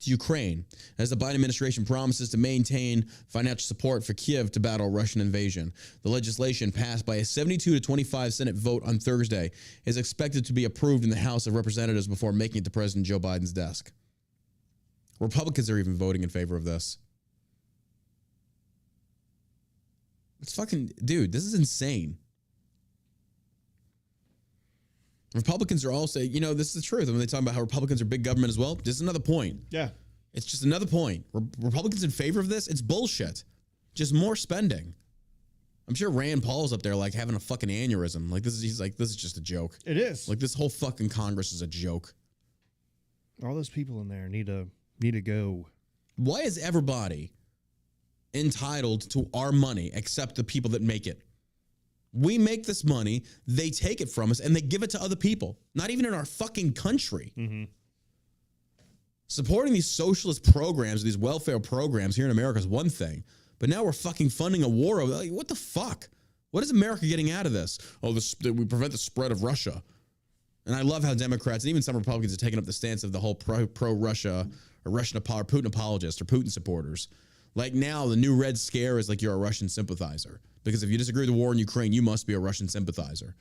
to Ukraine, as the Biden administration promises to maintain financial support for Kyiv to battle Russian invasion. The legislation, passed by a 72-25 Senate vote on Thursday, is expected to be approved in the House of Representatives before making it to President Joe Biden's desk. Republicans are even voting in favor of this. It's fucking, dude, this is insane. Republicans are also, this is the truth. When they talk about how Republicans are big government as well, this is another point. Yeah. It's just another point. Republicans in favor of this? It's bullshit. Just more spending. I'm sure Rand Paul's up there like having a fucking aneurysm. He's like, this is just a joke. It is. Like this whole fucking Congress is a joke. All those people in there need to go. Why is everybody entitled to our money except the people that make it? We make this money, they take it from us, and they give it to other people. Not even in our fucking country. Mm-hmm. Supporting these socialist programs, these welfare programs here in America is one thing. But now we're fucking funding a war. Like, what the fuck? What is America getting out of this? Oh, we prevent the spread of Russia. And I love how Democrats and even some Republicans are taking up the stance of the whole pro-Russia or Putin apologists or Putin supporters. Like now, the new Red Scare is like you're a Russian sympathizer. Because if you disagree with the war in Ukraine, you must be a Russian sympathizer.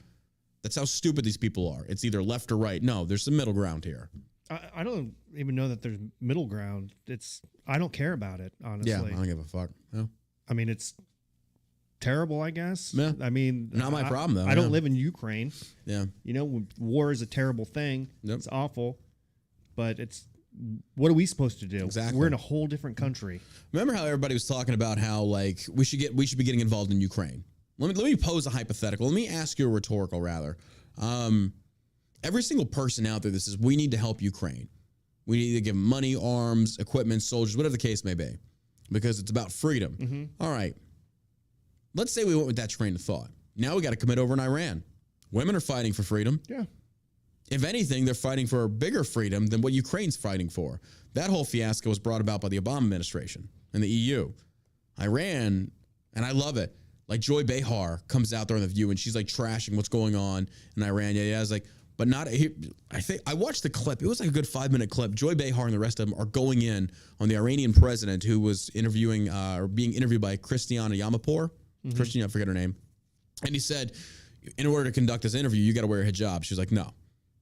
That's how stupid these people are. It's either left or right. No, there's some middle ground here. I don't even know that there's middle ground. I don't care about it, honestly. Yeah, I don't give a fuck. No. I mean, it's terrible, I guess. Yeah. I mean, not my problem, though. I don't live in Ukraine. Yeah. War is a terrible thing. Yep. It's awful. But what are we supposed to do? Exactly. We're in a whole different country. Remember how everybody was talking about how like we should be getting involved in Ukraine? Let me pose a hypothetical. Let me ask you a rhetorical rather. Every single person out there that says we need to help Ukraine. We need to give them money, arms, equipment, soldiers, whatever the case may be, because it's about freedom. Mm-hmm. All right. Let's say we went with that train of thought. Now we got to commit over in Iran. Women are fighting for freedom. Yeah. If anything, they're fighting for a bigger freedom than what Ukraine's fighting for. That whole fiasco was brought about by the Obama administration and the EU. Iran, and I love it, like Joy Behar comes out there on The View and she's like trashing what's going on in Iran. Yeah, I was like, but not, I think, I watched the clip. It was like a good 5-minute clip. Joy Behar and the rest of them are going in on the Iranian president who was being interviewed by Christiana Yamapour. Mm-hmm. Christiana, I forget her name. And he said, in order to conduct this interview, you got to wear a hijab. She was like, no.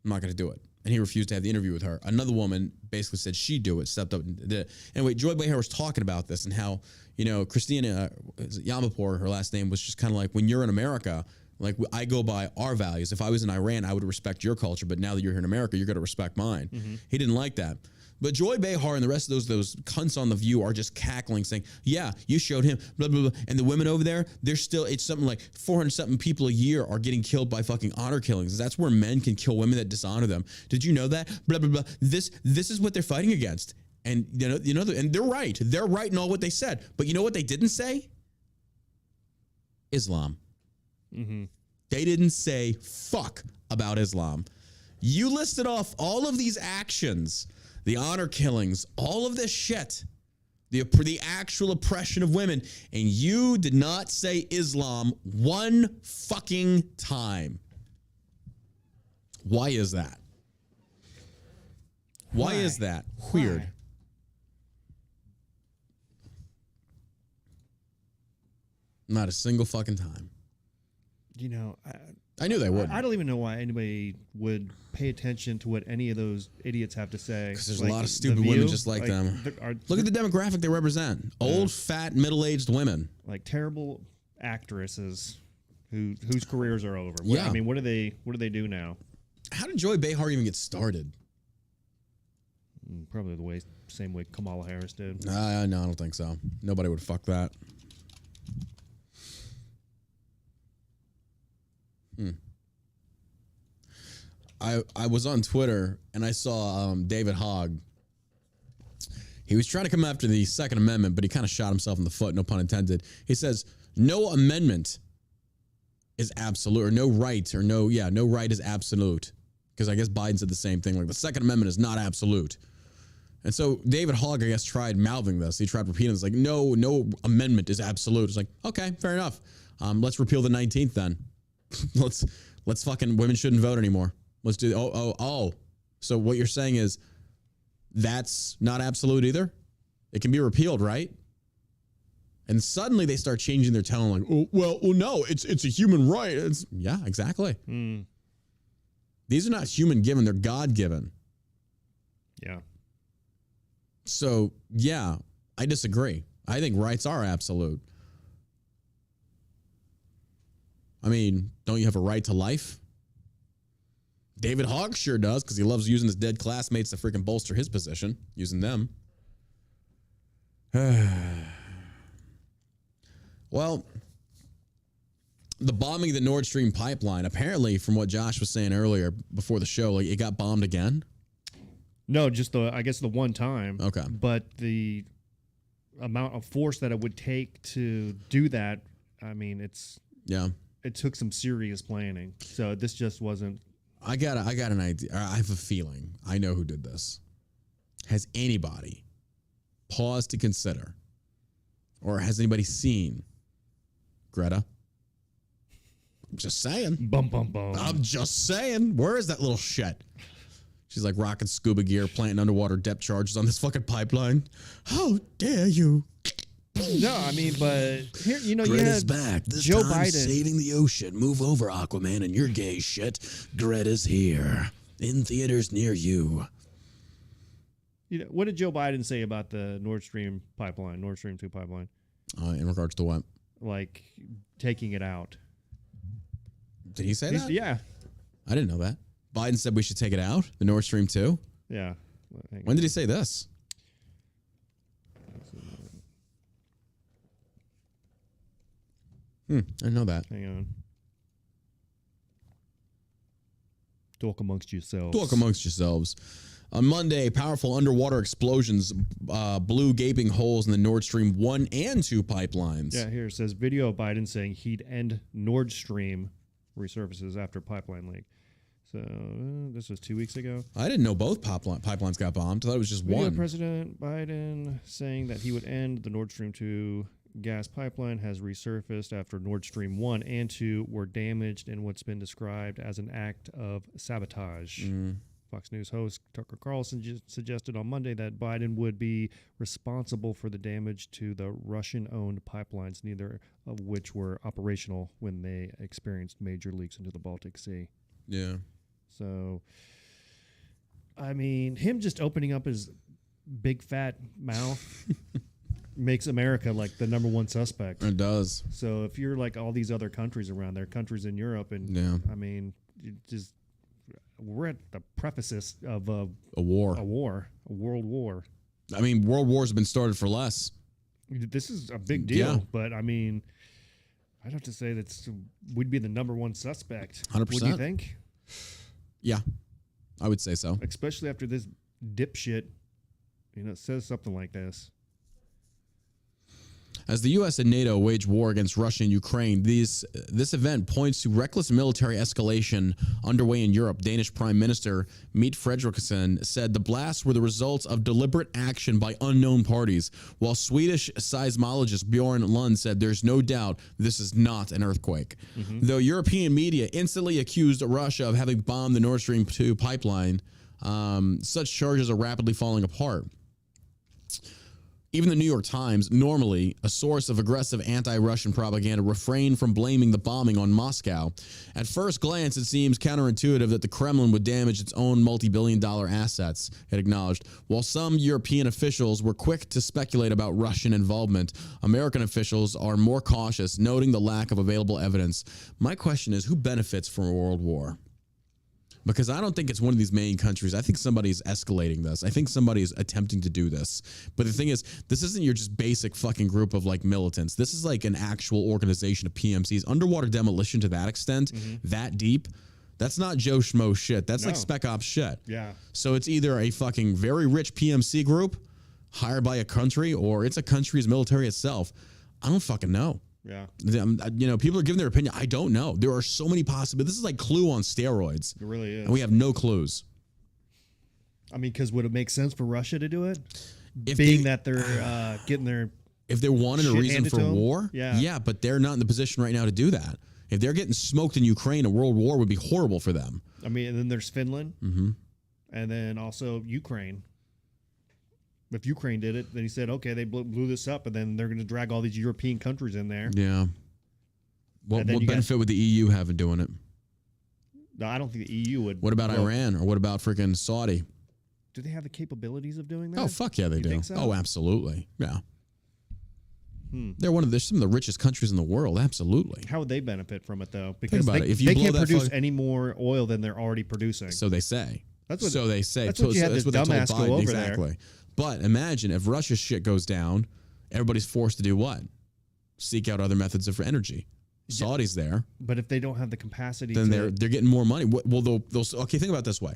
I'm not going to do it. and he refused to have the interview with her. Another woman basically said she'd do it, stepped up and did it. Anyway, Joy Behar was talking about this and how, Christina Yamapur, her last name, was just kind of like, when you're in America, like, I go by our values. If I was in Iran, I would respect your culture, but now that you're here in America, you're going to respect mine. Mm-hmm. He didn't like that. But Joy Behar and the rest of those cunts on The View are just cackling, saying, yeah, you showed him, blah, blah, blah. And the women over there, they're still, it's something like 400-something people a year are getting killed by fucking honor killings. That's where men can kill women that dishonor them. Did you know that? Blah, blah, blah. This is what they're fighting against. And, and they're right. They're right in all what they said. But you know what they didn't say? Islam. Mm-hmm. They didn't say fuck about Islam. You listed off all of these actions, the honor killings, all of this shit, the actual oppression of women, and you did not say Islam one fucking time. Why is that? Why is that? Weird. Why? Not a single fucking time. I knew they would. I don't even know why anybody would pay attention to what any of those idiots have to say. Because there's a lot of stupid women just like them. Look at the demographic they represent. Old, fat, middle-aged women. Like terrible actresses whose careers are over. I mean, what do they do now? How did Joy Behar even get started? Probably the same way Kamala Harris did. No, I don't think so. Nobody would fuck that. I was on Twitter and I saw David Hogg. He was trying to come after the Second Amendment, but he kind of shot himself in the foot, no pun intended. He says, no amendment is absolute, or no right is absolute. Because I guess Biden said the same thing, like the Second Amendment is not absolute. And so David Hogg, I guess, tried mouthing this. He tried repeating this, like, no amendment is absolute. It's like, okay, fair enough. Let's repeal the 19th then. Let's fucking, women shouldn't vote anymore. Let's do, So what you're saying is that's not absolute either? It can be repealed, right? And suddenly they start changing their tone, like, well, no, it's a human right. Yeah, exactly. These are not human given, they're God given. Yeah. So, yeah, I disagree. I think rights are absolute. I mean, don't you have a right to life? David Hogg sure does, because he loves using his dead classmates to freaking bolster his position, using them. Well, the bombing of the Nord Stream pipeline, apparently, from what Josh was saying earlier before the show, like, it got bombed again? No, just I guess the one time. Okay. But the amount of force that it would take to do that, I mean, it took some serious planning. So this just wasn't. I got an idea. I have a feeling. I know who did this. Has anybody paused to consider, or has anybody seen Greta? I'm just saying. Bum, bum, bum. I'm just saying. Where is that little shit? She's like rocking scuba gear, planting underwater depth charges on this fucking pipeline. How dare you? No, I mean, but here, Greta's back. This Joe time Biden saving the ocean. Move over, Aquaman, and your gay shit. Greta's here in theaters near you. What did Joe Biden say about the Nord Stream 2 pipeline? In regards to what? Like taking it out. Did he say that? Yeah. I didn't know that. Biden said we should take it out, the Nord Stream 2? Yeah. When did he say this? I didn't know that. Hang on. Talk amongst yourselves. On Monday, powerful underwater explosions blew gaping holes in the Nord Stream 1 and 2 pipelines. Yeah, here it says video of Biden saying he'd end Nord Stream resurfaces after pipeline leak. So this was 2 weeks ago. I didn't know both pipelines got bombed. I thought it was just one. President Biden saying that he would end the Nord Stream 2 gas pipeline has resurfaced after Nord Stream 1 and 2 were damaged in what's been described as an act of sabotage. Fox News host Tucker Carlson suggested on Monday that Biden would be responsible for the damage to the Russian-owned pipelines, neither of which were operational when they experienced major leaks into the Baltic Sea. Yeah. So, I mean, him just opening up his big fat mouth makes America like the number one suspect. It does. So if you're like all these other countries around there, countries in Europe, and I mean, we're at the preface of a world war. I mean, world wars have been started for less. This is a big deal, but I mean, I'd have to say we'd be the number one suspect. 100%. What do you think? Yeah, I would say so. Especially after this dipshit, says something like this. As the U.S. and NATO wage war against Russia and Ukraine, this event points to reckless military escalation underway in Europe. Danish Prime Minister Mette Frederiksen said the blasts were the results of deliberate action by unknown parties, while Swedish seismologist Bjorn Lund said there's no doubt this is not an earthquake. Mm-hmm. Though European media instantly accused Russia of having bombed the Nord Stream 2 pipeline, such charges are rapidly falling apart. Even the New York Times, normally a source of aggressive anti-Russian propaganda, refrained from blaming the bombing on Moscow. At first glance, it seems counterintuitive that the Kremlin would damage its own multi-billion-dollar assets, it acknowledged. While some European officials were quick to speculate about Russian involvement, American officials are more cautious, noting the lack of available evidence. My question is, who benefits from a world war? Because I don't think it's one of these main countries. I think somebody's escalating this. I think somebody's attempting to do this. But the thing is, this isn't your just basic fucking group of like militants. This is like an actual organization of PMCs. Underwater demolition to that extent, that deep, that's not Joe Schmo shit. That's like Spec Ops shit. Yeah. So it's either a fucking very rich PMC group hired by a country, or it's a country's military itself. I don't fucking know. Yeah. People are giving their opinion. I don't know. There are so many possibilities. This is like Clue on steroids. It really is. And we have no clues. I mean, because would it make sense for Russia to do it? That they're getting their if they wanted a reason for war, yeah, but they're not in the position right now to do that. If they're getting smoked in Ukraine, a world war would be horrible for them. I mean, and then there's Finland, and then also Ukraine. If Ukraine did it, then he said, okay, they blew this up, and then they're going to drag all these European countries in there. Yeah. What benefit would the EU have in doing it? No, I don't think the EU would. What about Iran, or what about freaking Saudi? Do they have the capabilities of doing that? Oh, fuck yeah, they do. Think so? Oh, absolutely. Yeah. They're some of the richest countries in the world. Absolutely. How would they benefit from it, though? Because they can't produce any more oil than they're already producing. So they say. That's what they say. That's what you had this dumbass go over exactly. There. But imagine if Russia's shit goes down, everybody's forced to do what? Seek out other methods of energy. Saudi's there. But if they don't have the capacity, then they're getting more money. Well, they'll okay. Think about it this way: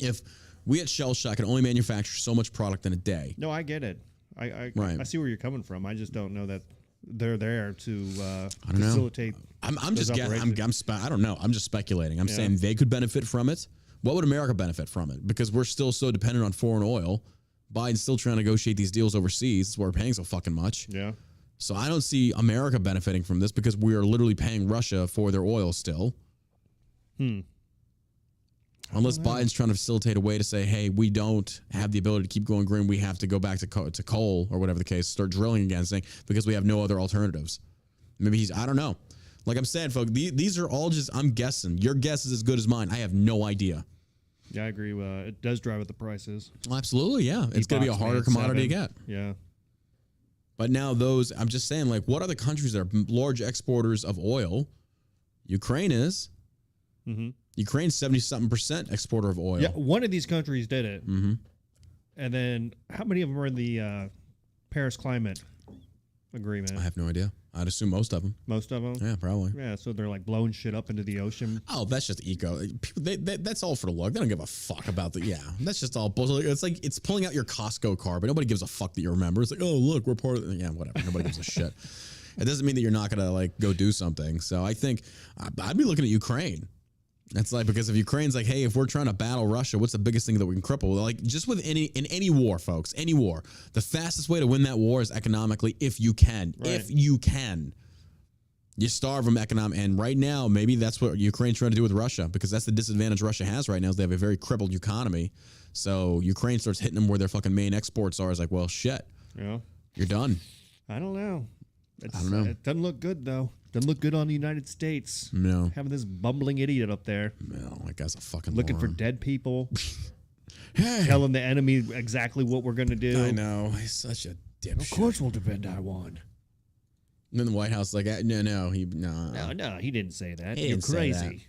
if we at Shell Shock can only manufacture so much product in a day. No, I get it. I see where you're coming from. I just don't know that they're there to facilitate. I'm just guessing. I don't know. I'm just speculating. I'm saying they could benefit from it. What would America benefit from it? Because we're still so dependent on foreign oil. Biden's still trying to negotiate these deals overseas. That's why we're paying so fucking much. Yeah. So I don't see America benefiting from this because we are literally paying Russia for their oil still. Unless Biden's trying to facilitate a way to say, hey, we don't have the ability to keep going green. We have to go back to coal or whatever the case, start drilling again, saying, because we have no other alternatives. Maybe I don't know. Like I'm saying, folks, these are all just, I'm guessing. Your guess is as good as mine. I have no idea. Yeah, I agree. It does drive up the prices. Well, absolutely, yeah. It's going to be a harder commodity to get. Yeah. But now I'm just saying, like, what other countries that are large exporters of oil? Ukraine is. Ukraine's 70-something% exporter of oil. Yeah, one of these countries did it. And then how many of them are in the Paris Climate Agreement? I have no idea. I'd assume most of them. Most of them? Yeah, probably. Yeah, so they're like blowing shit up into the ocean. Oh, that's just eco. People, that's all for the look. They don't give a fuck about that's just all bullshit. It's like it's pulling out your Costco card, but nobody gives a fuck that you remember. It's like, oh, look, we're part of yeah, whatever. Nobody gives a shit. It doesn't mean that you're not going to like go do something. So I think I'd be looking at Ukraine. That's like, because if Ukraine's like, hey, if we're trying to battle Russia, what's the biggest thing that we can cripple? Like, just with in any war, folks, any war, the fastest way to win that war is economically, if you can. Right. If you can. You starve them economically. And right now, maybe that's what Ukraine's trying to do with Russia, because that's the disadvantage Russia has right now is they have a very crippled economy. So Ukraine starts hitting them where their fucking main exports are. It's like, well, shit. Yeah. You're done. I don't know. I don't know. It doesn't look good, though. Doesn't look good on the United States. No. Having this bumbling idiot up there. No, that guy's a fucking looking moron. for dead people. telling the enemy exactly what we're going to do. I know. He's such a dipshit. Of course we'll defend Taiwan. And then the White House like, no, he didn't say that. He You're didn't say crazy.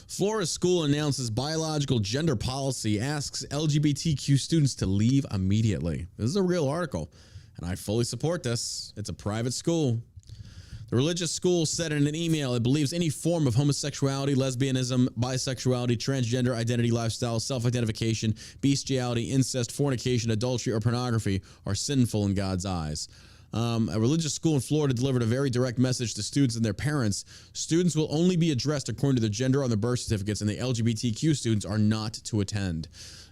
Florida school announces biological gender policy, asks LGBTQ students to leave immediately. This is a real article, and I fully support this. It's a private school. The religious school said in an email it believes any form of homosexuality, lesbianism, bisexuality, transgender identity, lifestyle, self-identification, bestiality, incest, fornication, adultery, or pornography are sinful in God's eyes. A religious school in Florida delivered a very direct message to students and their parents. Students will only be addressed according to their gender on their birth certificates, and the LGBTQ students are not to attend.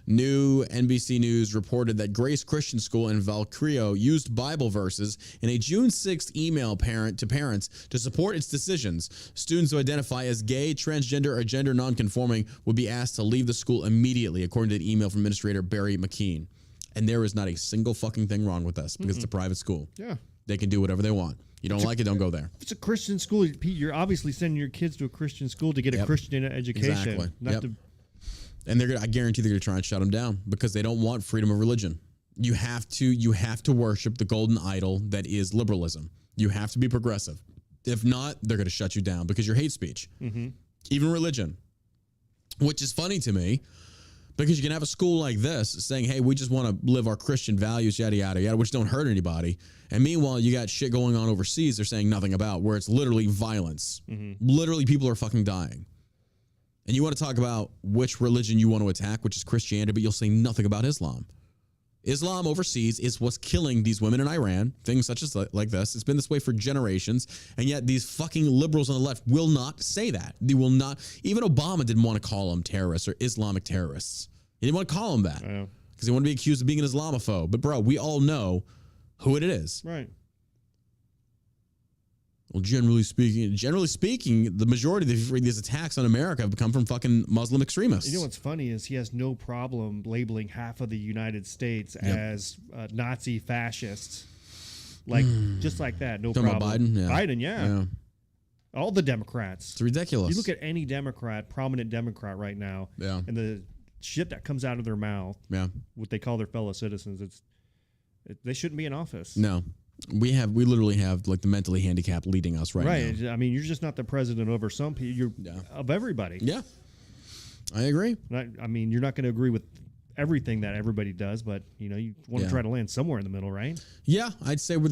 New NBC News reported that Grace Christian School in Valkyrio used Bible verses in a June 6th email to parents to support its decisions. Students who identify as gay, transgender, or gender nonconforming would be asked to leave the school immediately, according to an email from Administrator Barry McKean. And there is not a single fucking thing wrong with this because it's a private school. Yeah. They can do whatever they want. You don't like it, don't go there. If it's a Christian school, Pete, you're obviously sending your kids to a Christian school to get a Christian education. Exactly. And I guarantee they're going to try and shut them down because they don't want freedom of religion. You have to worship the golden idol that is liberalism. You have to be progressive. If not, they're going to shut you down because you're hate speech. Mm-hmm. Even religion, which is funny to me. Because you can have a school like this saying, hey, we just want to live our Christian values, yada, yada, yada, which don't hurt anybody. And meanwhile, you got shit going on overseas they're saying nothing about, where it's literally violence. Mm-hmm. Literally, people are fucking dying. And you want to talk about which religion you want to attack, which is Christianity, but you'll say nothing about Islam. Islam overseas is what's killing these women in Iran, things such as like this. It's been this way for generations, and yet these fucking liberals on the left will not say that. They will not. Even Obama didn't want to call them terrorists or Islamic terrorists. He didn't want to call them that because he wanted to be accused of being an Islamophobe. But, bro, we all know who it is. Right. Well, generally speaking, the majority of these attacks on America have come from fucking Muslim extremists. You know what's funny is he has no problem labeling half of the United States as Nazi fascists. Like, just like that, no problem. About Biden? Yeah. Biden, yeah. All the Democrats. It's ridiculous. You look at any Democrat, prominent Democrat right now, and the shit that comes out of their mouth, what they call their fellow citizens, they shouldn't be in office. No. We literally have like the mentally handicapped leading us right now. Right. I mean, you're just not the president over some people. You're of everybody. Yeah. I agree. I mean, you're not going to agree with everything that everybody does, but you want to try to land somewhere in the middle, right? Yeah, I'd say where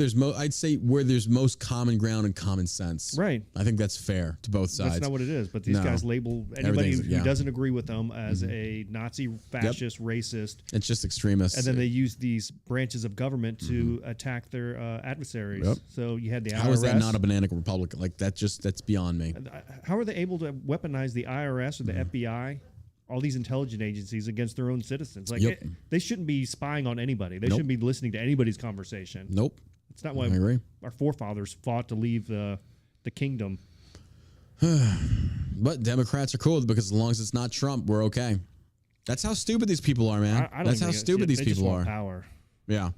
there's most common ground and common sense. Right. I think that's fair to both sides. That's not what it is, but these guys label anybody who doesn't agree with them as a Nazi, fascist, racist. It's just extremists. And then they use these branches of government to attack their adversaries. Yep. So you had the IRS. How is that not a banana republic? Like that's beyond me. How are they able to weaponize the IRS or the FBI? All these intelligence agencies against their own citizens. Like they shouldn't be spying on anybody. They shouldn't be listening to anybody's conversation. Nope. It's not why our forefathers fought to leave the kingdom. But Democrats are cool because as long as it's not Trump, we're okay. That's how stupid these people are, man. That's how stupid these people are. Power. Yeah.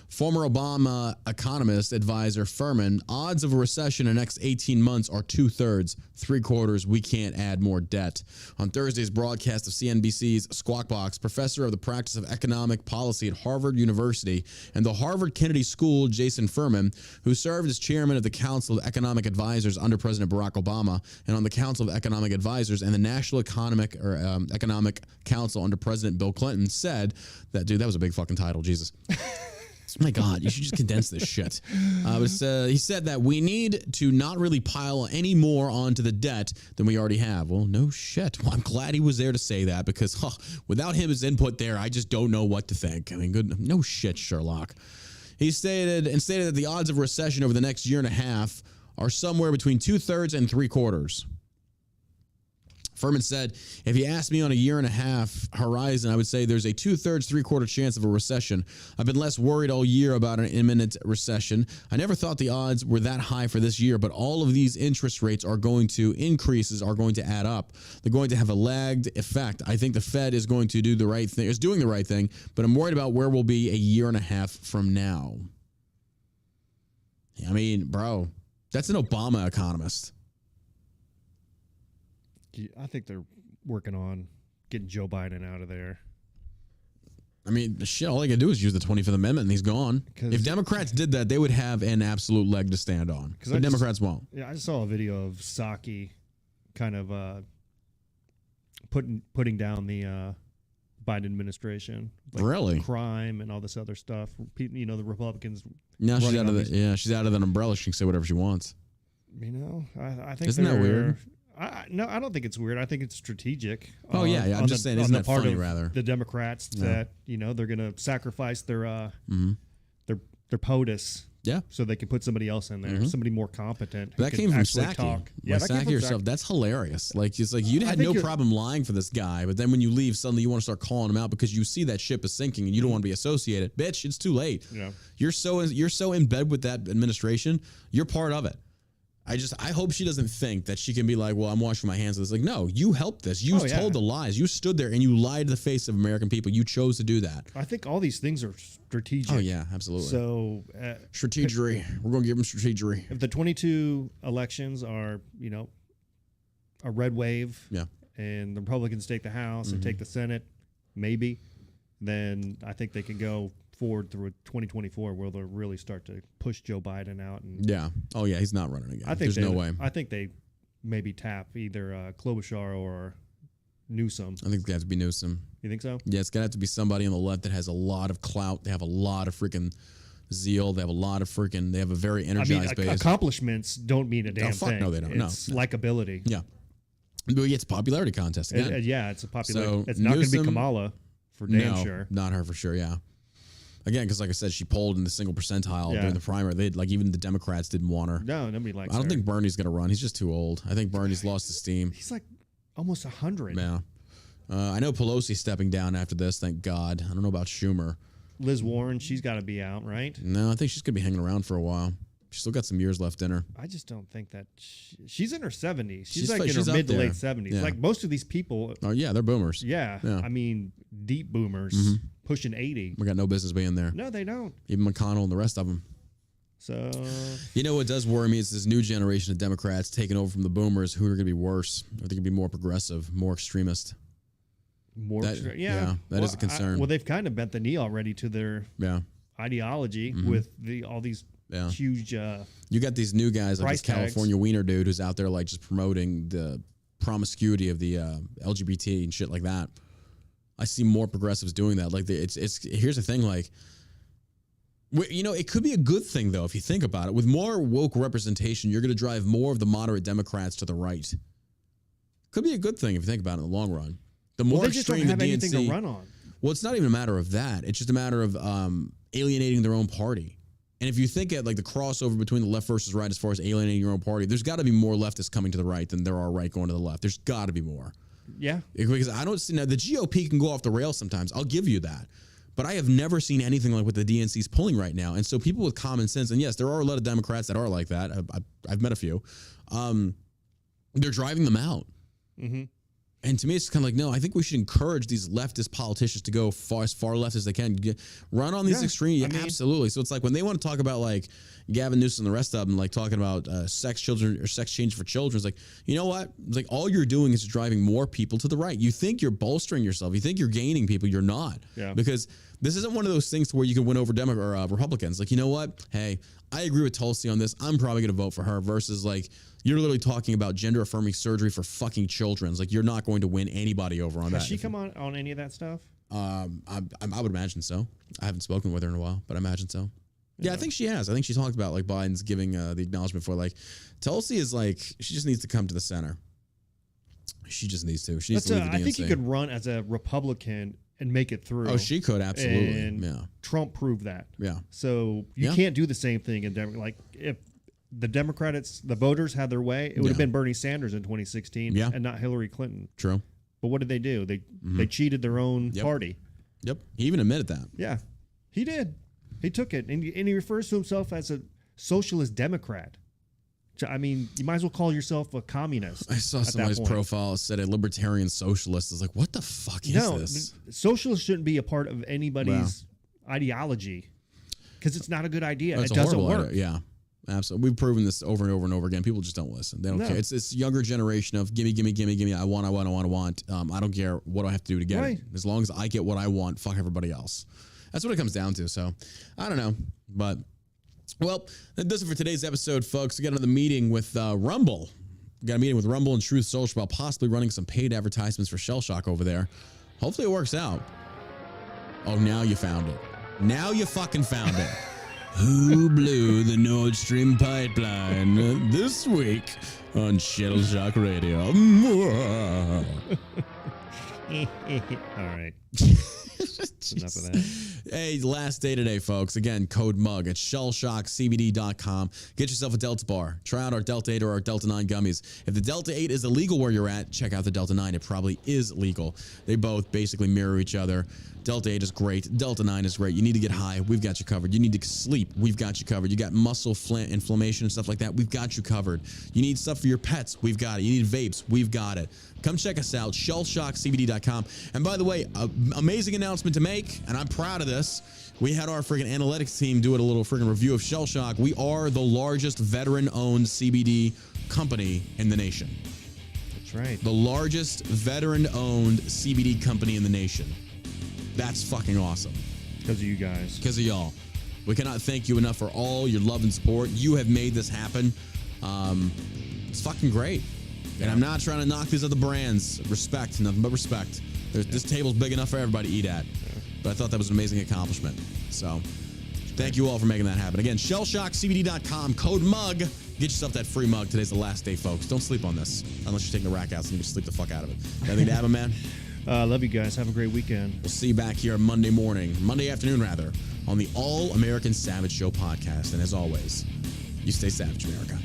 Former Obama economist advisor Furman, odds of a recession in the next 18 months are 2/3, 3/4. We can't add more debt. On Thursday's broadcast of CNBC's Squawk Box, professor of the practice of economic policy at Harvard University and the Harvard Kennedy School, Jason Furman, who served as chairman of the Council of Economic Advisors under President Barack Obama and on the Council of Economic Advisors and the National Economic Council under President Bill Clinton, said that, dude, that was a big fucking title, Jesus. My God, you should just condense this shit. He said that we need to not really pile any more onto the debt than we already have. Well, no shit. Well, I'm glad he was there to say that because without his input there, I just don't know what to think. I mean, no shit, Sherlock. He stated that the odds of recession over the next year and a half are somewhere between 2/3 and 3/4. Furman said, if you ask me on a year and a half horizon, I would say there's a 2/3, 3/4 chance of a recession. I've been less worried all year about an imminent recession. I never thought the odds were that high for this year, but all of these interest rates are going to add up. They're going to have a lagged effect. I think the Fed is going to do the right thing, is doing the right thing, but I'm worried about where we'll be a year and a half from now. I mean, bro, that's an Obama economist. I think they're working on getting Joe Biden out of there. I mean, shit, all they can do is use the 25th Amendment and he's gone. If Democrats did that, they would have an absolute leg to stand on. But Democrats won't. Yeah, I just saw a video of Psaki kind of putting down the Biden administration. Like really? Crime and all this other stuff. You know, the Republicans. Now she's out of she's out of that umbrella. She can say whatever she wants. You know, I think isn't that weird? No, I don't think it's weird. I think it's strategic. Oh yeah, I'm just saying, isn't that funny? Rather, the Democrats that they're going to sacrifice their POTUS, so they can put somebody else in there, somebody more competent. That came from Psaki. Yeah, Psaki herself. That's hilarious. Like it's like you had no problem lying for this guy, but then when you leave, suddenly you want to start calling him out because you see that ship is sinking and you don't want to be associated. Bitch, it's too late. Yeah, you're so in bed with that administration. You're part of it. I hope she doesn't think that she can be like, well, I'm washing my hands of this. Like, no, you helped this. You told the lies. You stood there and you lied to the face of American people. You chose to do that. I think all these things are strategic. Oh, yeah, absolutely. So, strategery. We're going to give them strategery. If the 22 elections are, a red wave, and the Republicans take the House and take the Senate, maybe, then I think they can go forward through 2024 where they'll really start to push Joe Biden out. And he's not running again. There's no way. I think they maybe tap either Klobuchar or Newsom. I think it's got to be Newsom. You think so? Yeah, it's got to have to be somebody on the left that has a lot of clout. They have a lot of freaking zeal. They have a very energized base. Accomplishments don't mean a damn thing. No, they don't. It's likability. Yeah. It's a popularity contest again. It's a popularity. So it's not going to be Kamala for damn sure. Not her for sure, yeah. Again, because like I said, she polled in the single percentile during the primary. They even the Democrats didn't want her. No, nobody likes her. I don't think Bernie's going to run. He's just too old. I think Bernie's lost his steam. He's like almost 100. Yeah. I know Pelosi's stepping down after this, thank God. I don't know about Schumer. Liz Warren, she's got to be out, right? No, I think she's going to be hanging around for a while. She's still got some years left in her. I just don't think that she's in her 70s. She's like in her mid to late 70s. Yeah. Like most of these people. Oh, yeah, they're boomers. Yeah. I mean, deep boomers pushing 80. We got no business being there. No, they don't. Even McConnell and the rest of them. So. You know what does worry me is this new generation of Democrats taking over from the boomers who are going to be worse. Or they're going to be more progressive, more extremist. That is a concern. They've kind of bent the knee already to their ideology with all these huge. You got these new guys like this California wiener dude who's out there like just promoting the promiscuity of the LGBT and shit like that. I see more progressives doing that. Like it's here's the thing, like. It could be a good thing, though, if you think about it. With more woke representation, you're going to drive more of the moderate Democrats to the right. Could be a good thing if you think about it in the long run. The more they just don't have anything to run on. Well, it's not even a matter of that. It's just a matter of alienating their own party. And if you think at like the crossover between the left versus right as far as alienating your own party, there's got to be more leftists coming to the right than there are right going to the left. There's got to be more. Yeah. Because I don't see now the GOP can go off the rails sometimes. I'll give you that. But I have never seen anything like what the DNC's pulling right now. And so people with common sense, and yes, there are a lot of Democrats that are like that. I've met a few. They're driving them out. Mm-hmm. And to me, it's kind of like, no, I think we should encourage these leftist politicians to go as far left as they can. Run on these extreme. Absolutely. So it's like when they want to talk about like Gavin Newsom and the rest of them, like talking about sex change for children, it's like, you know what? It's like all you're doing is driving more people to the right. You think you're bolstering yourself. You think you're gaining people. You're not. Yeah. Because this isn't one of those things where you can win over Republicans. Like, you know what? Hey, I agree with Tulsi on this. I'm probably going to vote for her versus like, you're literally talking about gender affirming surgery for fucking children. It's like you're not going to win anybody over on that. Has she come on any of that stuff? I would imagine so. I haven't spoken with her in a while, but I imagine so. Yeah, I think she has. I think she talked about like Biden's giving the acknowledgement for like Tulsi is like she just needs to come to the center. She just needs to. She needs to leave the DNC. I think you could run as a Republican and make it through. Oh, she could absolutely. And Trump proved that. Yeah. So you can't do the same thing in Denver. Like if the Democrats, the voters had their way, it would have been Bernie Sanders in 2016 and not Hillary Clinton. True. But what did they do? They cheated their own party. Yep. He even admitted that. Yeah. He did. He took it. And he refers to himself as a socialist Democrat. I mean, you might as well call yourself a communist. I saw somebody's profile that said a libertarian socialist. I was like, what the fuck is this? Socialists shouldn't be a part of anybody's ideology because it's not a good idea. It doesn't work. Yeah. Absolutely. We've proven this over and over and over again. People just don't listen. They don't care. It's this younger generation of gimme. I want. I don't care what I have to do to get it. As long as I get what I want, fuck everybody else. That's what it comes down to. So I don't know. But, well, that does it for today's episode, folks. We got another meeting with Rumble. We got a meeting with Rumble and Truth Social about possibly running some paid advertisements for Shell Shock over there. Hopefully it works out. Oh, now you found it. Now you fucking found it. Who blew the Nord Stream pipeline this week on Shell Shock Radio? All right. Enough of that. Hey, last day today, folks. Again, code MUG at shellshockcbd.com. Get yourself a Delta bar. Try out our Delta 8 or our Delta 9 gummies. If the Delta 8 is illegal where you're at, check out the Delta 9. It probably is legal. They both basically mirror each other. Delta 8 is great. Delta 9 is great. You need to get high. We've got you covered. You need to sleep. We've got you covered. You got muscle inflammation and stuff like that. We've got you covered. You need stuff for your pets. We've got it. You need vapes. We've got it. Come check us out, shellshockcbd.com. And by the way, amazing announcement to make, and I'm proud of this. We had our friggin' analytics team do a little friggin' review of Shell Shock. We are the largest veteran-owned CBD company in the nation. That's right. The largest veteran-owned CBD company in the nation. That's fucking awesome. Because of you guys. Because of y'all. We cannot thank you enough for all your love and support. You have made this happen. It's fucking great. Yeah. And I'm not trying to knock these other brands. Respect, nothing but respect. This table's big enough for everybody to eat at. But I thought that was an amazing accomplishment. So thank you all for making that happen. Again, shellshockcbd.com, code MUG. Get yourself that free mug. Today's the last day, folks. Don't sleep on this. Unless you're taking the rack out, so you can sleep the fuck out of it. Anything to add, man? Love you guys. Have a great weekend. We'll see you back here Monday afternoon, on the All American Savage Show podcast. And as always, you stay savage, America.